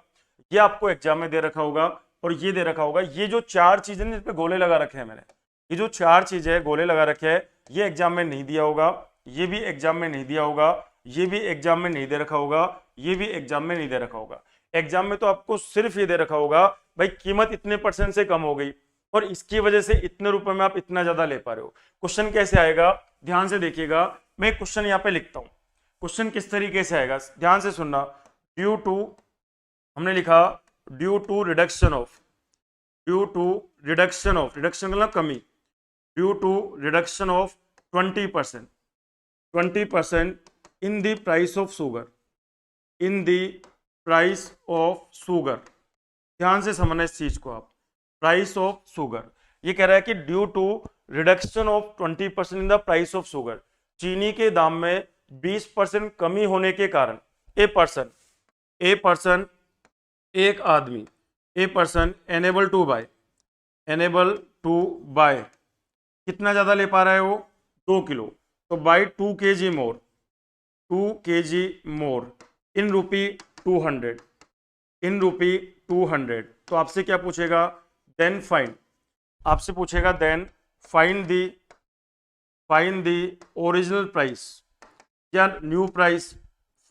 ये आपको एग्जाम में दे रखा होगा, और ये दे रखा होगा। ये जो 4 चीजें इस पे गोले लगा रखे हैं मैंने, ये जो 4 चीजें गोले लगा रखे हैं, ये एग्जाम में नहीं दिया होगा, ये भी एग्जाम में नहीं दिया होगा, ये भी एग्जाम में नहीं दे रखा होगा, ये भी एग्जाम में नहीं दे रखा होगा। एग्जाम में तो आपको सिर्फ ये दे रखा होगा भाई कीमत इतने परसेंट से कम हो गई और इसकी वजह से इतने रुपए में आप इतना ज्यादा ले पा रहे हो। क्वेश्चन कैसे आएगा, ध्यान से देखिएगा, मैं क्वेश्चन यहाँ पे लिखता हूं, क्वेश्चन किस तरीके से आएगा ध्यान से सुनना। ड्यू टू, हमने लिखा due to reduction of, due to reduction of, reduction मतलब कमी, due to reduction of 20%, 20% in the price of sugar, in the price of sugar. ध्यान से समझना इस चीज को आप, प्राइस ऑफ शुगर, ये कह रहा है कि due to reduction of 20% in the price of sugar, चीनी के दाम में 20% कमी होने के कारण ए पर्सन एक आदमी, a person enable to buy, enable to buy कितना ज्यादा ले पा रहा है वो 2 किलो, तो बाय 2 kg मोर, 2 kg मोर इन रूपी 200, इन रूपी 200। तो आपसे क्या पूछेगा, देन फाइंड, आपसे पूछेगा then find the original price या new price,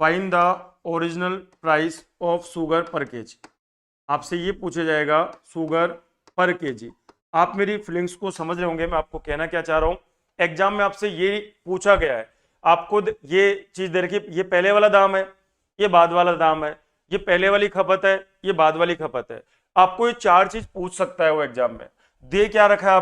find the original price of sugar पर केजी, आपसे ये पूछा जाएगा शुगर पर केजी। आप मेरी फीलिंग्स को समझ रहे होंगे, मैं आपको कहना क्या चाह रहा हूं, एग्जाम में आपसे ये पूछा गया है, आपको ये चीज दे रखी, ये पहले वाला दाम है, ये बाद वाला दाम है, ये पहले वाली खपत है, ये बाद वाली खपत है, आपको ये 4 चीज पूछ सकता है वो एग्जाम में। दे क्या रखा है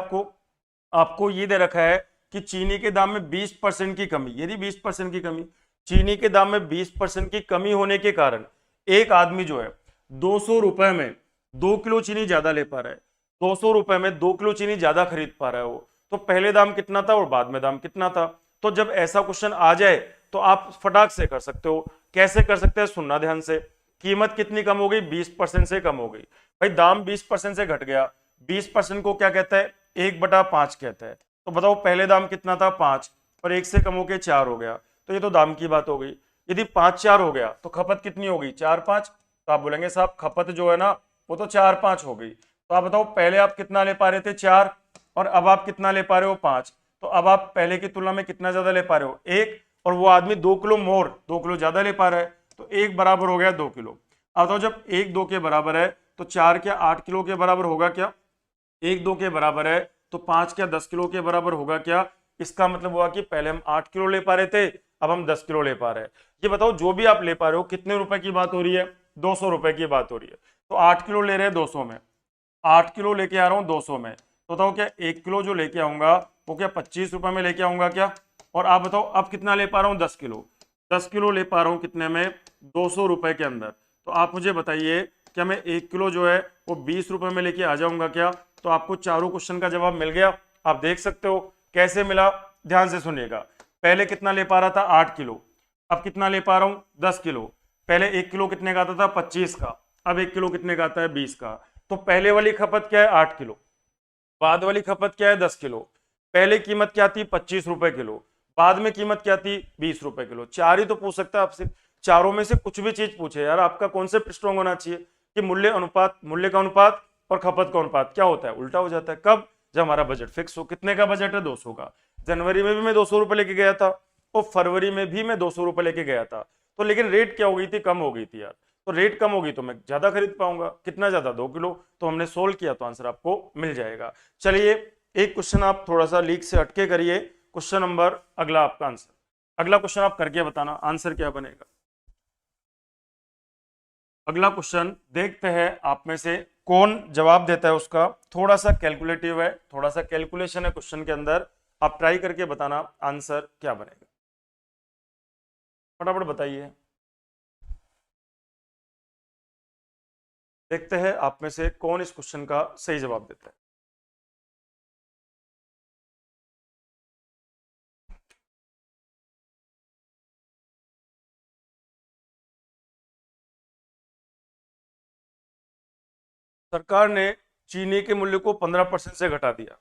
आपको ये दे रखा है कि चीनी के दाम में 20% की कमी, यदि 20% की कमी, चीनी के दाम में 20% की कमी होने के कारण एक आदमी जो है 200 रुपए में 2 किलो चीनी ज्यादा ले पा रहा है, 200 रुपए में 2 किलो चीनी ज्यादा खरीद पा रहा है वो, तो पहले दाम कितना था और बाद में दाम कितना था। तो जब ऐसा क्वेश्चन आ जाए तो आप फटाक से कर सकते हो, कैसे कर सकते हैं, सुनना ध्यान से, कीमत कितनी कम हो गई, 20% से कम हो गई, भाई दाम 20% से घट गया, 20% को क्या कहता है 1/5 कहता है, तो बताओ पहले दाम कितना था 5 और 1 से कम होकर 4 हो गया, तो ये तो दाम की बात हो गई। यदि 5-4 हो गया तो खपत कितनी होगी 4-5, तो आप बोलेंगे साहब खपत जो है ना वो तो 4-5 हो गई, तो आप बताओ पहले आप कितना ले पा रहे थे 4 और अब आप कितना ले पा रहे हो 5, तो अब आप पहले की तुलना में कितना ज्यादा ले पा रहे हो 1, और वो आदमी 2 किलो मोर 2 किलो ज्यादा ले पा रहा है, तो 1 बराबर हो गया 2 किलो। अब बताओ जब 1 2 के बराबर है तो 4 क्या 8 किलो के बराबर होगा क्या, 1 2 के बराबर है तो 5 क्या 10 किलो के बराबर होगा क्या, इसका मतलब हुआ कि पहले हम 8 किलो ले पा रहे थे, अब हम 10 किलो ले पा रहे हैं। ये बताओ जो भी आप ले पा रहे हो कितने रुपए की बात हो रही है, 200 रुपए की बात हो रही है, तो 8 किलो ले रहे हैं 200 में, 8 किलो लेके आ रहा हूँ 200 में, तो बताओ क्या 1 किलो जो लेके आऊंगा वो क्या 25 रुपए में लेके आऊंगा क्या, और आप बताओ अब कितना ले पा रहा हूँ 10 किलो, 10 किलो ले पा रहा हूँ कितने में 200 रुपए के अंदर, तो आप मुझे बताइए क्या मैं 1 किलो जो है वो 20 रुपए में लेके आ जाऊंगा क्या, तो आपको चारों क्वेश्चन का जवाब मिल गया। आप देख सकते हो कैसे मिला, ध्यान से सुनिएगा, पहले कितना ले पा रहा था 8 किलो, अब कितना ले पा रहा हूं 10 किलो, पहले 1 किलो कितने का आता था 25 का, अब 1 किलो कितने का आता है 20 का, तो पहले वाली खपत क्या है 8 किलो, बाद वाली खपत क्या है 10 किलो, पहले कीमत क्या थी 25 रुपए किलो, बाद में कीमत क्या थी 20 रुपए किलो। 4 ही तो पूछ सकता है आपसे, चारों में से कुछ भी चीज पूछे यार, आपका कॉन्सेप्ट स्ट्रॉन्ग होना चाहिए कि मूल्य का अनुपात और खपत का अनुपात क्या होता है, उल्टा हो जाता है। कब, जब हमारा बजट फिक्स हो। कितने का बजट है, 200 का। जनवरी में भी मैं 200 रुपए लेके गया था और फरवरी में भी मैं 200 रुपए लेके गया था, तो लेकिन रेट क्या हो गई थी, कम हो गई थी यार। तो रेट कम होगी तो मैं ज्यादा खरीद पाऊंगा। कितना ज्यादा, 2 किलो। तो हमने सोल्व किया तो आंसर आपको मिल जाएगा। चलिए एक क्वेश्चन आप थोड़ा सा लीक से हटके करिए। क्वेश्चन नंबर अगला आपका आंसर, अगला क्वेश्चन आप करके बताना आंसर क्या बनेगा। अगला क्वेश्चन देखते हैं आप में से कौन जवाब देता है उसका। थोड़ा सा कैलकुलेटिव है, थोड़ा सा कैलकुलेशन है क्वेश्चन के अंदर। आप ट्राई करके बताना आंसर क्या बनेगा, फटाफट बताइए। देखते हैं आप में से कौन इस क्वेश्चन का सही जवाब देता है। सरकार ने चीनी के मूल्य को 15% से घटा दिया।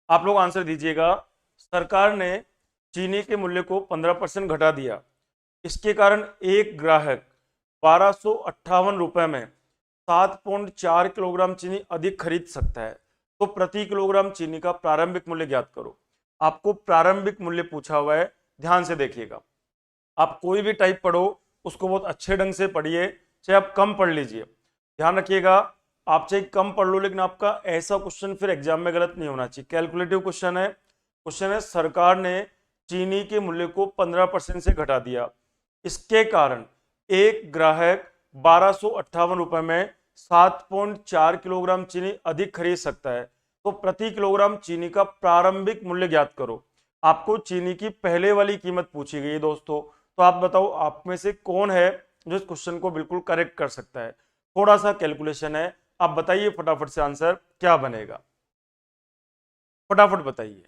आप लोग आंसर दीजिएगा। सरकार ने चीनी के मूल्य को 15% घटा दिया, इसके कारण एक ग्राहक 1258 रुपए में 7.4 किलोग्राम चीनी अधिक खरीद सकता है। तो प्रति किलोग्राम चीनी का प्रारंभिक मूल्य ज्ञात करो। आपको प्रारंभिक मूल्य पूछा हुआ है, ध्यान से देखिएगा। आप कोई भी टाइप पढ़ो उसको बहुत अच्छे ढंग से पढ़िए, चाहे आप कम पढ़ लीजिए। ध्यान रखिएगा, आप चाहे कम पढ़ लो लेकिन आपका ऐसा क्वेश्चन फिर एग्जाम में गलत नहीं होना चाहिए। कैलकुलेटिव क्वेश्चन है। क्वेश्चन है सरकार ने चीनी के मूल्य को 15% से घटा दिया, इसके कारण एक ग्राहक 1258 रुपए में 7.4 किलोग्राम चीनी अधिक खरीद सकता है। तो प्रति किलोग्राम चीनी का प्रारंभिक मूल्य ज्ञात करो। आपको चीनी की पहले वाली कीमत पूछी गई है दोस्तों। तो आप बताओ आप में से कौन है जो इस क्वेश्चन को बिल्कुल करेक्ट कर सकता है। थोड़ा सा कैलकुलेशन है, आप बताइए फटाफट से आंसर क्या बनेगा, फटाफट बताइए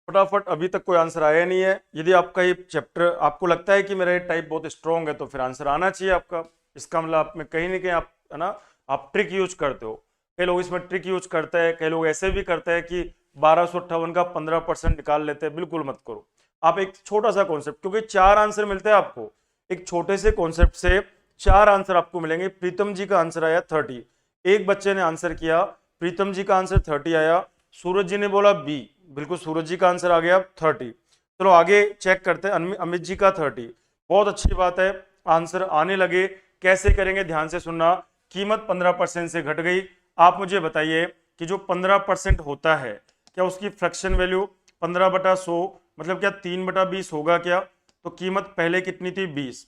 फटाफट। अभी तक कोई आंसर आया नहीं है। यदि आपका ये चैप्टर आपको लगता है कि मेरा ये टाइप बहुत स्ट्रॉन्ग है तो फिर आंसर आना चाहिए आपका। इसका मतलब आप में कहीं ना कहीं आप, है ना, आप ट्रिक यूज करते हो। कई लोग इसमें ट्रिक यूज करते हैं, कई लोग ऐसे भी करते हैं कि 1258 का 15% निकाल लेते हैं। बिल्कुल मत करो। आप एक छोटा सा कॉन्सेप्ट, क्योंकि 4 आंसर मिलते हैं आपको, एक छोटे से कॉन्सेप्ट से 4 आंसर आपको मिलेंगे। प्रीतम जी का आंसर आया 30, एक बच्चे ने आंसर किया, प्रीतम जी का आंसर 30 आया। सूरज जी ने बोला बी, बिल्कुल सूरज जी का आंसर आ गया 30। चलो आगे चेक करते हैं। अमित जी का 30, बहुत अच्छी बात है, आंसर आने लगे। कैसे करेंगे, ध्यान से सुनना। कीमत 15% से घट गई। आप मुझे बताइए कि जो 15% होता है, क्या उसकी फ्रैक्शन वैल्यू 15/100 मतलब क्या 3/20 होगा क्या। तो कीमत पहले कितनी थी, 20,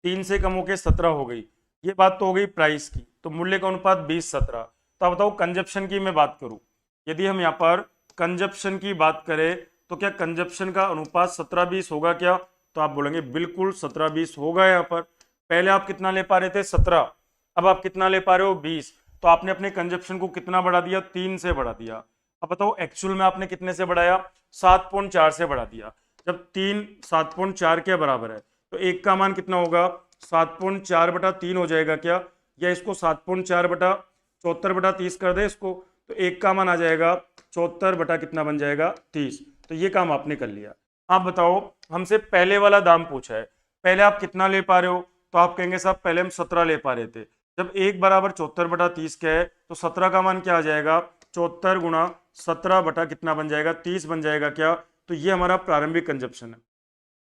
3 से कम होकर 17 हो गई। ये बात तो हो गई प्राइस की। तो मूल्य का अनुपात 20:17। तो आप बताओ कंजप्शन की मैं बात करूं, यदि हम यहाँ पर कंजप्शन की बात करें तो क्या कंजप्शन का अनुपात 17:20 होगा क्या। तो आप बोलेंगे बिल्कुल 17:20 होगा। यहाँ पर पहले आप कितना ले पा रहे थे, 17, अब आप कितना ले पा रहे हो, 20। तो आपने अपने कंजप्शन को कितना बढ़ा दिया, 3 से बढ़ा दिया। अब बताओ एक्चुअल में आपने कितने से बढ़ाया, 7.4 से बढ़ा दिया। जब 3 7.4 के बराबर है तो एक का मान कितना होगा, 7.4/3 हो जाएगा क्या, या इसको 7.4/74/30 कर दे इसको, तो एक का मान आ जाएगा 74 बटा कितना बन जाएगा, 30। तो ये काम आपने कर लिया। आप बताओ हमसे पहले वाला दाम पूछा है, पहले आप कितना ले पा रहे हो। तो आप कहेंगे साहब पहले हम 17 ले पा रहे थे। जब एक बराबर 74/30 का है तो 17 का मान क्या आ जाएगा, 74 गुणा 17 बटा कितना बन जाएगा, 30 बन जाएगा क्या। तो ये हमारा प्रारंभिक कंजप्शन है।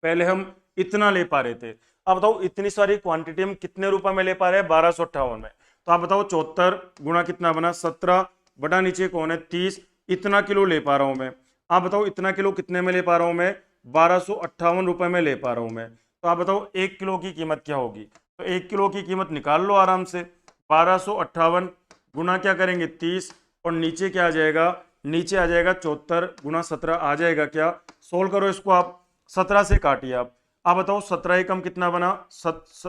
पहले हम इतना ले पा रहे थे। अब बताओ इतनी सारी क्वांटिटी हम कितने रुपए में ले पा रहे हैं, 1258 में। तो आप बताओ 74 गुणा कितना बना, 17 बटा नीचे कौन है, 30। इतना किलो ले पा रहा हूं मैं। आप बताओ इतना किलो कितने में ले पा रहा हूं मैं, 1258 रुपए में ले पा रहा हूं मैं। तो आप बताओ 1 किलो की कीमत क्या होगी। तो 1 किलो की कीमत निकाल लो आराम से। 1258 गुणा क्या करेंगे, 30, और नीचे क्या आ जाएगा, नीचे आ जाएगा 74 गुणा 17 आ जाएगा क्या। सोल्व करो इसको आप, 17 से काटिए आप बताओ 17 एकम कितना बना,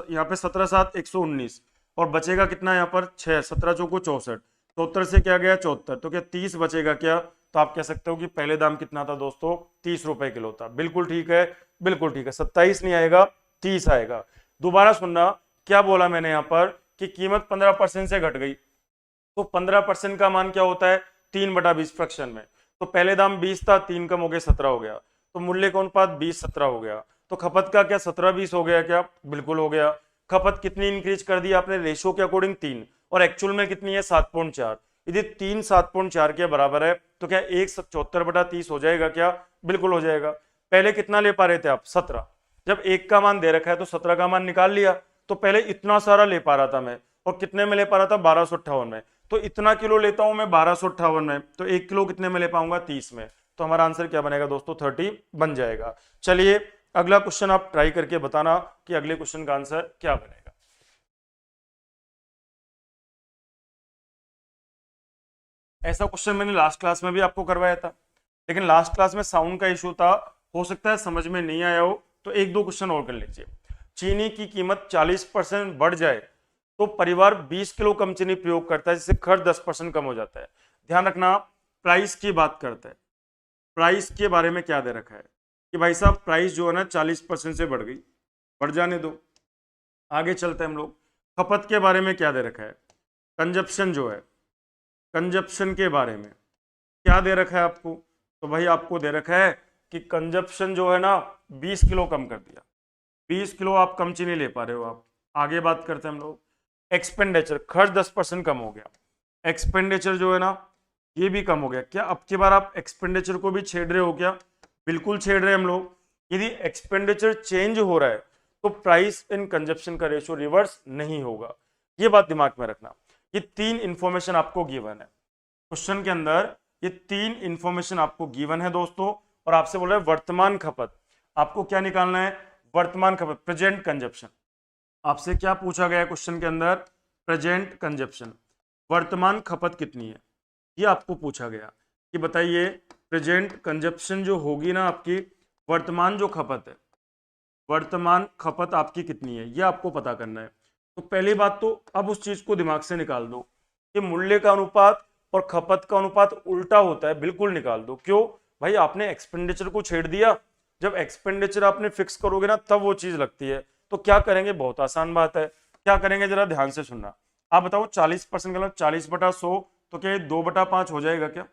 यहाँ पे 17 7 119, और बचेगा कितना यहाँ पर 6, 17 चौको 64, 74 से क्या गया 74, तो क्या 30 बचेगा क्या। तो आप कह सकते हो कि पहले दाम कितना था दोस्तों, 30 रुपए किलो था। बिल्कुल ठीक है, बिल्कुल ठीक है, 27 नहीं आएगा, 30 आएगा। दोबारा सुनना, क्या बोला मैंने यहाँ पर कि कीमत 15% से घट गई। तो 15% का मान क्या होता है, 3/20 फ्रैक्शन में। तो पहले दाम 20 था, 3 कम हो गया 17 हो गया, तो मूल्य का अनुपात 20:17 हो गया। तो खपत का क्या 17:20 हो गया क्या, बिल्कुल हो गया। खपत कितनी इंक्रीज कर दी आपने रेशो के अकॉर्डिंग 3, और एक्चुअल में कितनी है 7.4। यदि 3 7.4 के बराबर है तो क्या 1/74/30 हो जाएगा क्या? बिल्कुल हो जाएगा। पहले कितना ले पा रहे थे आप? 17। जब 1 का मान दे रखा है तो 17 का मान निकाल लिया, तो पहले इतना सारा ले पा रहा था मैं, और कितने में ले पा रहा था? 1258 में। तो इतना किलो लेता हूं मैं 1258 में, तो 1 किलो कितने में ले पाऊंगा? 30 में। तो हमारा आंसर क्या बनेगा दोस्तों? 30 बन जाएगा। चलिए अगला क्वेश्चन आप ट्राई करके बताना कि अगले क्वेश्चन का आंसर क्या बनेगा। ऐसा क्वेश्चन मैंने लास्ट क्लास में भी आपको करवाया था, लेकिन लास्ट क्लास में साउंड का इशू था, हो सकता है समझ में नहीं आया हो, तो एक दो क्वेश्चन और कर लीजिए। चीनी की कीमत 40% बढ़ जाए तो परिवार 20 किलो कम चीनी प्रयोग करता है, जिससे खर्च 10% कम हो जाता है। ध्यान रखना, प्राइस की बात करता है। प्राइस के बारे में क्या दे रखा है कि भाई साहब प्राइस जो है ना 40% से बढ़ गई, बढ़ जाने दो, आगे चलते हैं हम लोग। खपत के बारे में क्या दे रखा है? कंजप्शन जो है, कंजप्शन के बारे में क्या दे रखा है आपको? तो भाई आपको दे रखा है कि कंजप्शन जो है ना 20 किलो कम कर दिया, 20 किलो आप कम चीनी ले पा रहे हो आप। आगे बात करते हैं हम लोग। एक्सपेंडिचर, खर्च 10% कम हो गया। एक्सपेंडिचर जो है ना ये भी कम हो गया। क्या अब की बार आप एक्सपेंडिचर को भी छेड़ रहे हो क्या? बिल्कुल छेड़ रहे हैं हम लोग। यदि एक्सपेंडिचर चेंज हो रहा है तो प्राइस इन कंजप्शन का रेशियो रिवर्स नहीं होगा, ये बात दिमाग में रखना। ये 3 इंफॉर्मेशन आपको गिवन है क्वेश्चन के अंदर, ये 3 इंफॉर्मेशन आपको गिवन है दोस्तों, और आपसे बोल रहे हैं वर्तमान खपत। आपको क्या निकालना है? वर्तमान खपत, प्रेजेंट कंजप्शन। आपसे क्या पूछा गया क्वेश्चन के अंदर? प्रेजेंट कंजप्शन, वर्तमान खपत कितनी है, ये आपको पूछा गया कि बताइए प्रेजेंट कंजप्शन जो होगी ना आपकी, वर्तमान जो खपत है, वर्तमान खपत आपकी कितनी है, ये आपको पता करना है। तो पहली बात तो अब उस चीज को दिमाग से निकाल दो कि मूल्य का अनुपात और खपत का अनुपात उल्टा होता है, बिल्कुल निकाल दो। क्यों भाई? आपने एक्सपेंडिचर को छेड़ दिया। जब एक्सपेंडिचर आपने फिक्स करोगे ना तब वो चीज लगती है। तो क्या करेंगे? बहुत आसान बात है। क्या करेंगे जरा ध्यान से सुनना। आप बताओ 40% मतलब 40/100, तो क्या ये 2/5 हो जाएगा क्या?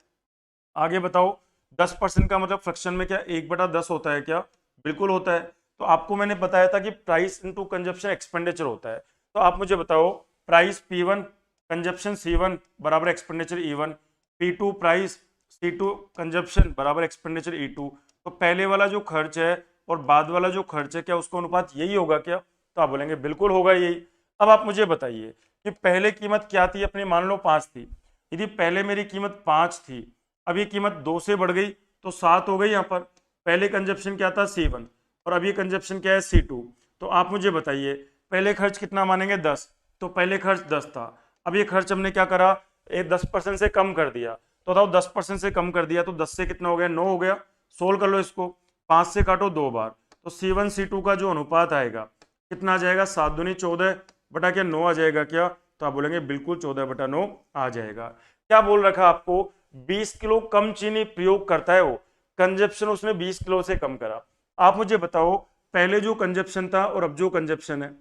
आगे बताओ 10% का मतलब फ्रैक्शन में क्या 1/10 होता है क्या? बिल्कुल होता है। तो आपको मैंने बताया था कि प्राइस इनटू कंजप्शन एक्सपेंडिचर होता है। तो आप मुझे बताओ प्राइस P1 कंजप्शन C1 बराबर expenditure E1, P2 price C2 consumption बराबर एक्सपेंडिचर E2। तो पहले वाला जो खर्च है और बाद वाला जो खर्च है, क्या उसका अनुपात यही होगा क्या? तो आप बोलेंगे बिल्कुल होगा यही। अब आप मुझे बताइए कि पहले कीमत क्या थी अपनी? मान लो 5 थी। यदि पहले मेरी कीमत 5 थी, अब ये कीमत 2 से बढ़ गई तो 7 हो गई। यहाँ पर पहले कंजप्शन क्या था? C1, और अब ये कंजप्शन क्या है? C2। तो आप मुझे बताइए पहले खर्च कितना मानेंगे? 10। तो पहले खर्च 10 था, अब ये खर्च हमने क्या करा? 10% से कम कर दिया। तो बताओ 10% से कम कर दिया तो 10 से कितना हो गया? 9 हो गया। सोल्व कर लो इसको, 5 से काटो 2 बार, तो C1 C2 का जो अनुपात आएगा कितना आ जाएगा? 7 दूनी 14 बटा क्या 9 आ जाएगा क्या? तो आप बोलेंगे बिल्कुल 14/9 आ जाएगा। क्या बोल रखा आपको? 20 किलो कम चीनी प्रयोग करता है वो, कंजप्शन उसने 20 किलो से कम करा। आप मुझे बताओ पहले जो कंजप्शन था और अब जो कंजप्शन है,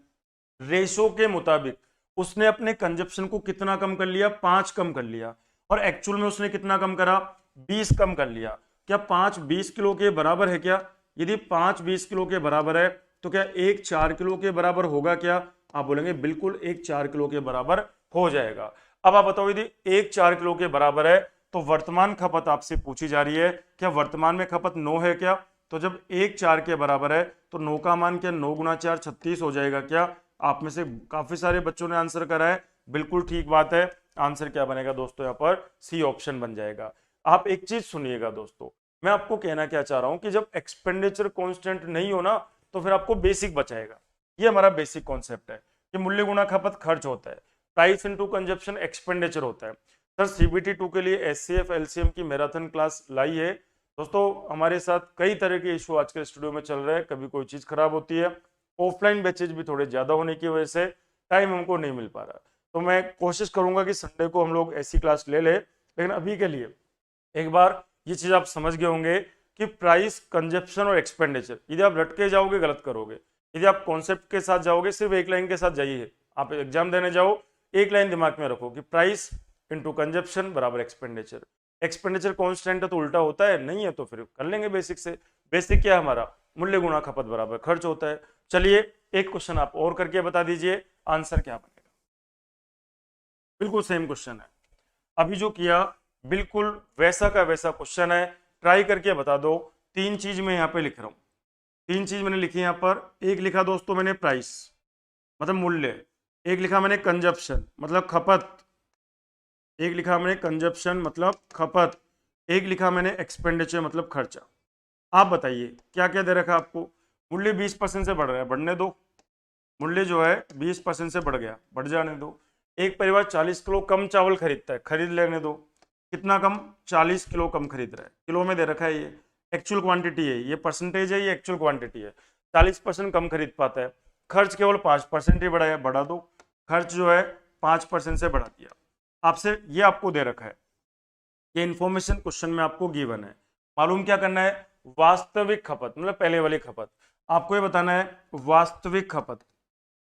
रेशो के मुताबिक उसने अपने कंजप्शन को कितना कम कर लिया? 5 कम कर लिया। और एक्चुअल में उसने कितना कम करा? 20 कम कर लिया। क्या 5 20 किलो के बराबर है क्या? यदि 5 20 किलो के बराबर है तो क्या 1 4 किलो के बराबर होगा क्या? आप बोलेंगे बिल्कुल 1 4 किलो के बराबर हो जाएगा। अब आप बताओ यदि 1 4 किलो के बराबर है तो वर्तमान खपत आपसे पूछी जा रही है, क्या वर्तमान में खपत 9 है क्या? तो जब 1 4 के बराबर है तो 9 का मान क्या 9 गुना 4 36 हो जाएगा क्या? आप में से काफी सारे बच्चों ने आंसर करा है, बिल्कुल ठीक बात है। आंसर क्या बनेगा दोस्तों? यहाँ पर सी ऑप्शन बन जाएगा। आप एक चीज सुनिएगा दोस्तों, मैं आपको कहना क्या चाह रहा हूं कि जब एक्सपेंडिचर कांस्टेंट नहीं हो ना तो फिर आपको बेसिक बचाएगा। ये हमारा बेसिक कॉन्सेप्ट है कि मूल्य गुणा खपत खर्च होता है, प्राइस इनटू कंजप्शन एक्सपेंडिचर होता है। सर सीबीटी 2 के लिए एचसीएफ एलसीएम की मैराथन क्लास लाई है दोस्तों। हमारे साथ कई तरह के इशू आजकल स्टूडियो में चल रहे हैं, कभी कोई चीज खराब होती है, ऑफलाइन बैचेज भी थोड़े ज्यादा होने की वजह से टाइम हमको नहीं मिल पा रहा। तो मैं कोशिश करूंगा कि संडे को हम लोग ऐसी क्लास ले ले, लेकिन अभी के लिए एक बार ये चीज आप समझ गए होंगे कि प्राइस कंजप्शन और एक्सपेंडिचर, यदि आप रटके जाओगे गलत करोगे। यदि आप कॉन्सेप्ट के साथ जाओगे, सिर्फ एक लाइन के साथ जाइए, आप एग्जाम देने जाओ एक लाइन दिमाग में रखो कि प्राइस इंटू कंजप्शन बराबर एक्सपेंडिचर। एक्सपेंडिचर कॉन्स्टेंट है तो उल्टा होता है, नहीं है तो फिर कर लेंगे बेसिक से। बेसिक क्या है हमारा? मूल्य गुणा खपत बराबर खर्च होता है। चलिए एक क्वेश्चन आप और करके बता दीजिए आंसर क्या बनेगा। बिल्कुल सेम क्वेश्चन है, अभी जो किया बिल्कुल वैसा का वैसा क्वेश्चन है, ट्राई करके बता दो। तीन चीज मैं यहाँ पे लिख रहा हूँ, तीन चीज मैंने लिखी यहाँ पर। एक लिखा दोस्तों मैंने प्राइस मतलब मूल्य, एक लिखा मैंने कंजप्शन मतलब खपत, एक लिखा मैंने कंजप्शन मतलब खपत, एक लिखा मैंने एक्सपेंडिचर मतलब खर्चा। आप बताइए क्या क्या दे रखा है आपको। मूल्य 20% से बढ़ रहा है, बढ़ने दो। मूल्य जो है 20% से बढ़ गया, बढ़ जाने दो। एक परिवार 40 किलो कम चावल खरीदता है, खरीद लेने दो। कितना कम? 40 किलो कम खरीद रहा है, किलो में दे रखा है, ये एक्चुअल क्वांटिटी है, ये परसेंटेज है, ये एक्चुअल क्वांटिटी है। 40% कम खरीद पाता है, खर्च केवल 5% ही बढ़ाया, बढ़ा दो। खर्च जो है 5% से बढ़ा दिया। आपसे ये आपको दे रखा है, ये इंफॉर्मेशन क्वेश्चन में आपको गिवन है। मालूम क्या करना है? वास्तविक खपत मतलब पहले वाली खपत। आपको ये बताना है वास्तविक खपत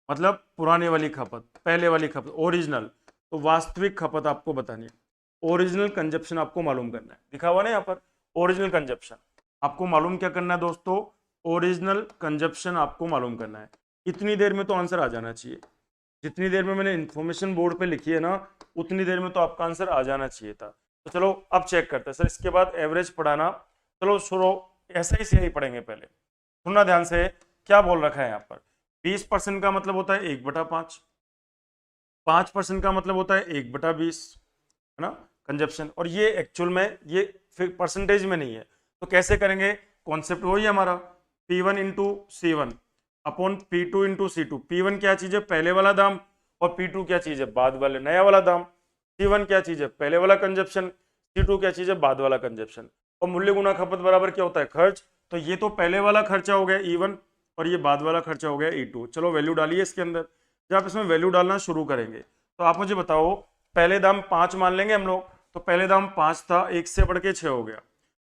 मतलब पुराने वाली खपत, पहले वाली खपत, ओरिजिनल। तो वास्तविक खपत आपको बतानी है, ओरिजिनल कंजप्शन आपको मालूम करना है। लिखा हुआ ना यहाँ पर ओरिजिनल कंजप्शन, आपको मालूम क्या करना है दोस्तों? ओरिजिनल कंजप्शन आपको मालूम करना है। इतनी देर में तो आंसर आ जाना चाहिए, जितनी देर में मैंने इन्फॉर्मेशन बोर्ड पे लिखी है ना, उतनी देर में तो आपका आंसर आ जाना चाहिए था। तो चलो अब चेक करते हैं सर, इसके बाद एवरेज पढ़ाना। चलो शुरू ऐसा ही से ही पढ़ेंगे। पहले सुनना ध्यान से, क्या बोल रखा है यहाँ पर। 20% का मतलब होता है 1/5, 5% का मतलब होता है 1/20, है ना कंजप्शन। और ये एक्चुअल में ये परसेंटेज में नहीं है, तो कैसे करेंगे? कॉन्सेप्ट वही हमारा P1 into C1 upon P2 into C2। P1 क्या चीज है? पहले वाला दाम। और P2 क्या चीज है? बाद वाले नया वाला दाम। C1 क्या चीज है? पहले वाला कंजप्शन। C2 क्या चीज है? बाद वाला कंजप्शन। और मूल्य गुना खपत बराबर क्या होता है? खर्च। तो ये तो पहले वाला खर्चा हो गया E1 और ये बाद वाला खर्चा हो गया E2। चलो वैल्यू डालिए इसके अंदर। जब आप इसमें वैल्यू डालना शुरू करेंगे तो आप मुझे बताओ, पहले दाम 5 मान लेंगे हम लोग, तो पहले दाम 5 था, 1 से बढ़ के 6 हो गया।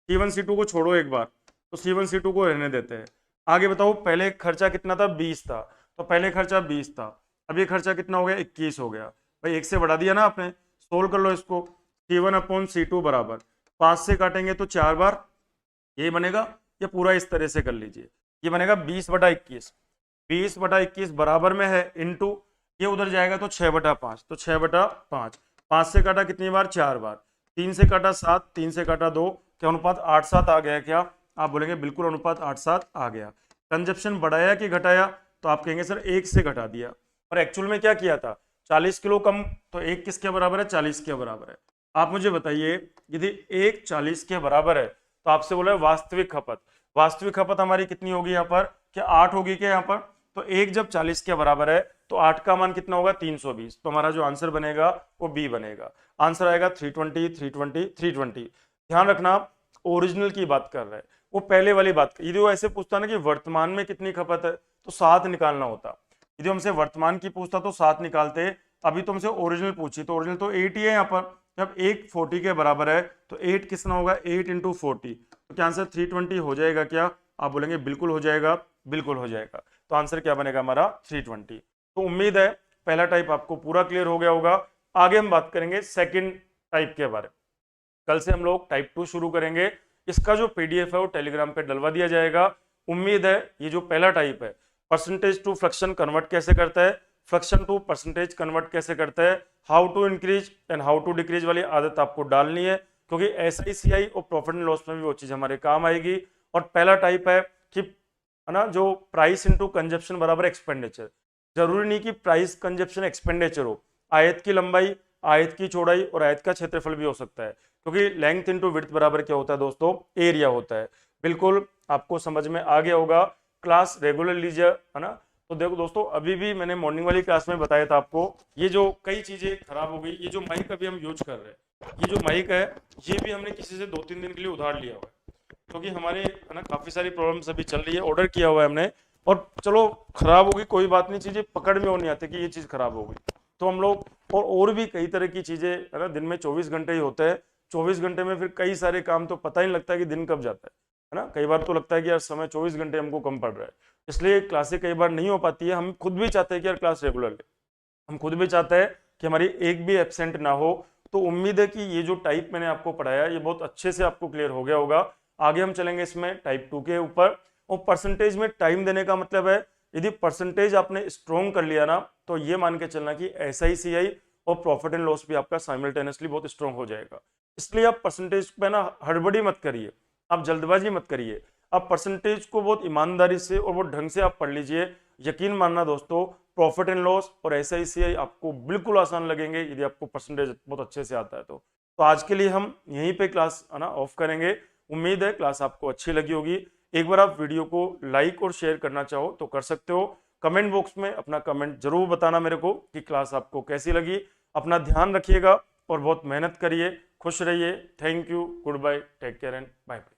C1 C2 को छोड़ो एक बार, तो C1 C2 को रहने देते हैं। आगे बताओ, पहले खर्चा कितना था? 20 था, तो पहले खर्चा 20 था, अब ये खर्चा कितना हो गया? 21 हो गया। भाई 1 से बढ़ा दिया ना आपने, सोल्व कर लो इसको। C1 अपॉन C2 बराबर 5 से काटेंगे तो 4 बार, ये बनेगा। ये पूरा इस तरह से कर लीजिए, ये बनेगा 20/21। 20/21 बराबर में है इंटू, ये उधर जाएगा तो 6/5, तो 6/5। 5 से काटा कितनी बार? 4 बार। 3 से काटा 7, 3 से काटा 2, क्या अनुपात 8:7 आ गया क्या? आप बोलेंगे बिल्कुल अनुपात 8:7 आ गया। कंजप्शन बढ़ाया कि घटाया? तो आप कहेंगे सर 1 से घटा दिया। और एक्चुअल में क्या किया था? 40 किलो कम, तो 1 किसके बराबर है? 40 के बराबर है। आप मुझे बताइए, यदि 1 40 के बराबर है तो आपसे बोला है वास्तविक खपत। वास्तविक खपत हमारी कितनी होगी यहाँ पर? क्या 8 होगी क्या यहाँ पर? तो 1 जब 40 के बराबर है तो 8 का मान कितना होगा? 320। तो हमारा जो आंसर बनेगा वो बी बनेगा। आंसर आएगा 320, 320, 320। ध्यान रखना, ओरिजिनल की बात कर रहा है, वो पहले वाली बात। यदि वो ऐसे पूछता ना कि वर्तमान में कितनी खपत है, तो 7 निकालना होता। यदि हमसे वर्तमान की पूछता तो 7 निकालते। अभी तुमसे ओरिजिनल पूछी तो ओरिजिनल तो 8 ही है यहाँ पर। जब 1 40 के बराबर है तो 8 कितना होगा? 8 इंटू 40। तो क्या आंसर 320 हो जाएगा क्या? आप बोलेंगे बिल्कुल हो जाएगा, बिल्कुल हो जाएगा। तो आंसर क्या बनेगा हमारा? 320। तो उम्मीद है पहला टाइप आपको पूरा क्लियर हो गया होगा। आगे हम बात करेंगे सेकंड टाइप के बारे में। कल से हम लोग टाइप 2 शुरू करेंगे। इसका जो पीडीएफ है वो टेलीग्राम पे डलवा दिया जाएगा। उम्मीद है ये जो पहला टाइप है, परसेंटेज टू फ्रैक्शन कन्वर्ट कैसे करता है, फ्रैक्शन टू परसेंटेज कन्वर्ट कैसे करता है, how to increase and how to decrease वाली आदत आपको डालनी है, क्योंकि SICI और प्रॉफिट एंड लॉस में भी वो चीज हमारे काम आएगी। और पहला टाइप है कि है ना, जो प्राइस इनटू कंजप्शन बराबर एक्सपेंडिचर। जरूरी नहीं कि प्राइस कंजप्शन एक्सपेंडिचर हो, आयत की लंबाई, आयत की चौड़ाई और आयत का क्षेत्रफल भी हो सकता है, क्योंकि लेंथ इनटू विड्थ बराबर क्या होता है दोस्तों? एरिया होता है। बिल्कुल आपको समझ में आ गया होगा। क्लास रेगुलर लीजिए, है ना। तो देखो दोस्तों, अभी भी मैंने मॉर्निंग वाली क्लास में बताया था आपको, ये जो कई चीजें खराब हो गई, ये जो माइक अभी हम यूज कर रहे हैं, ये जो माइक है, ये भी हमने किसी से 2-3 दिन के लिए उधार लिया हुआ है, क्योंकि हमारे है ना काफी सारी प्रॉब्लम्स अभी चल रही है, ऑर्डर किया हुआ है हमने। और चलो खराब होगी कोई बात नहीं, चीजें पकड़ में नहीं आती कि ये चीज खराब हो गई, तो हम लोग और भी कई तरह की चीजें, है ना, दिन में 24 घंटे ही होते हैं। 24 घंटे में फिर कई सारे काम, तो पता ही नहीं लगता कि दिन कब जाता है ना। कई बार तो लगता है कि यार समय 24 घंटे हमको कम पड़ रहा है, इसलिए क्लासें कई बार नहीं हो पाती है। हम खुद भी चाहते हैं कि यार क्लास रेगुलर ले, हम खुद भी चाहते हैं कि हमारी एक भी एब्सेंट ना हो। तो उम्मीद है कि ये जो टाइप मैंने आपको पढ़ाया ये बहुत अच्छे से आपको क्लियर हो गया होगा। आगे हम चलेंगे इसमें टाइप 2 के ऊपर। और परसेंटेज में टाइम देने का मतलब है यदि परसेंटेज आपने स्ट्रॉन्ग कर लिया ना, तो ये मान के चलना कि SICI और प्रॉफिट एंड लॉस भी आपका साइमल्टेनियसली बहुत स्ट्रॉन्ग हो जाएगा। इसलिए आप परसेंटेज पे ना हड़बड़ी मत करिए, आप जल्दबाजी मत करिए, आप परसेंटेज को बहुत ईमानदारी से और बहुत ढंग से आप पढ़ लीजिए। यकीन मानना दोस्तों, प्रॉफिट एंड लॉस और SICI आपको बिल्कुल आसान लगेंगे यदि आपको परसेंटेज बहुत अच्छे से आता है तो आज के लिए हम यहीं पे क्लास है ना ऑफ करेंगे। उम्मीद है क्लास आपको अच्छी लगी होगी। एक बार आप वीडियो को लाइक और शेयर करना चाहो तो कर सकते हो। कमेंट बॉक्स में अपना कमेंट जरूर बताना मेरे को कि क्लास आपको कैसी लगी। अपना ध्यान रखिएगा और बहुत मेहनत करिए, खुश रहिए। Thank you, goodbye, take care and bye bye.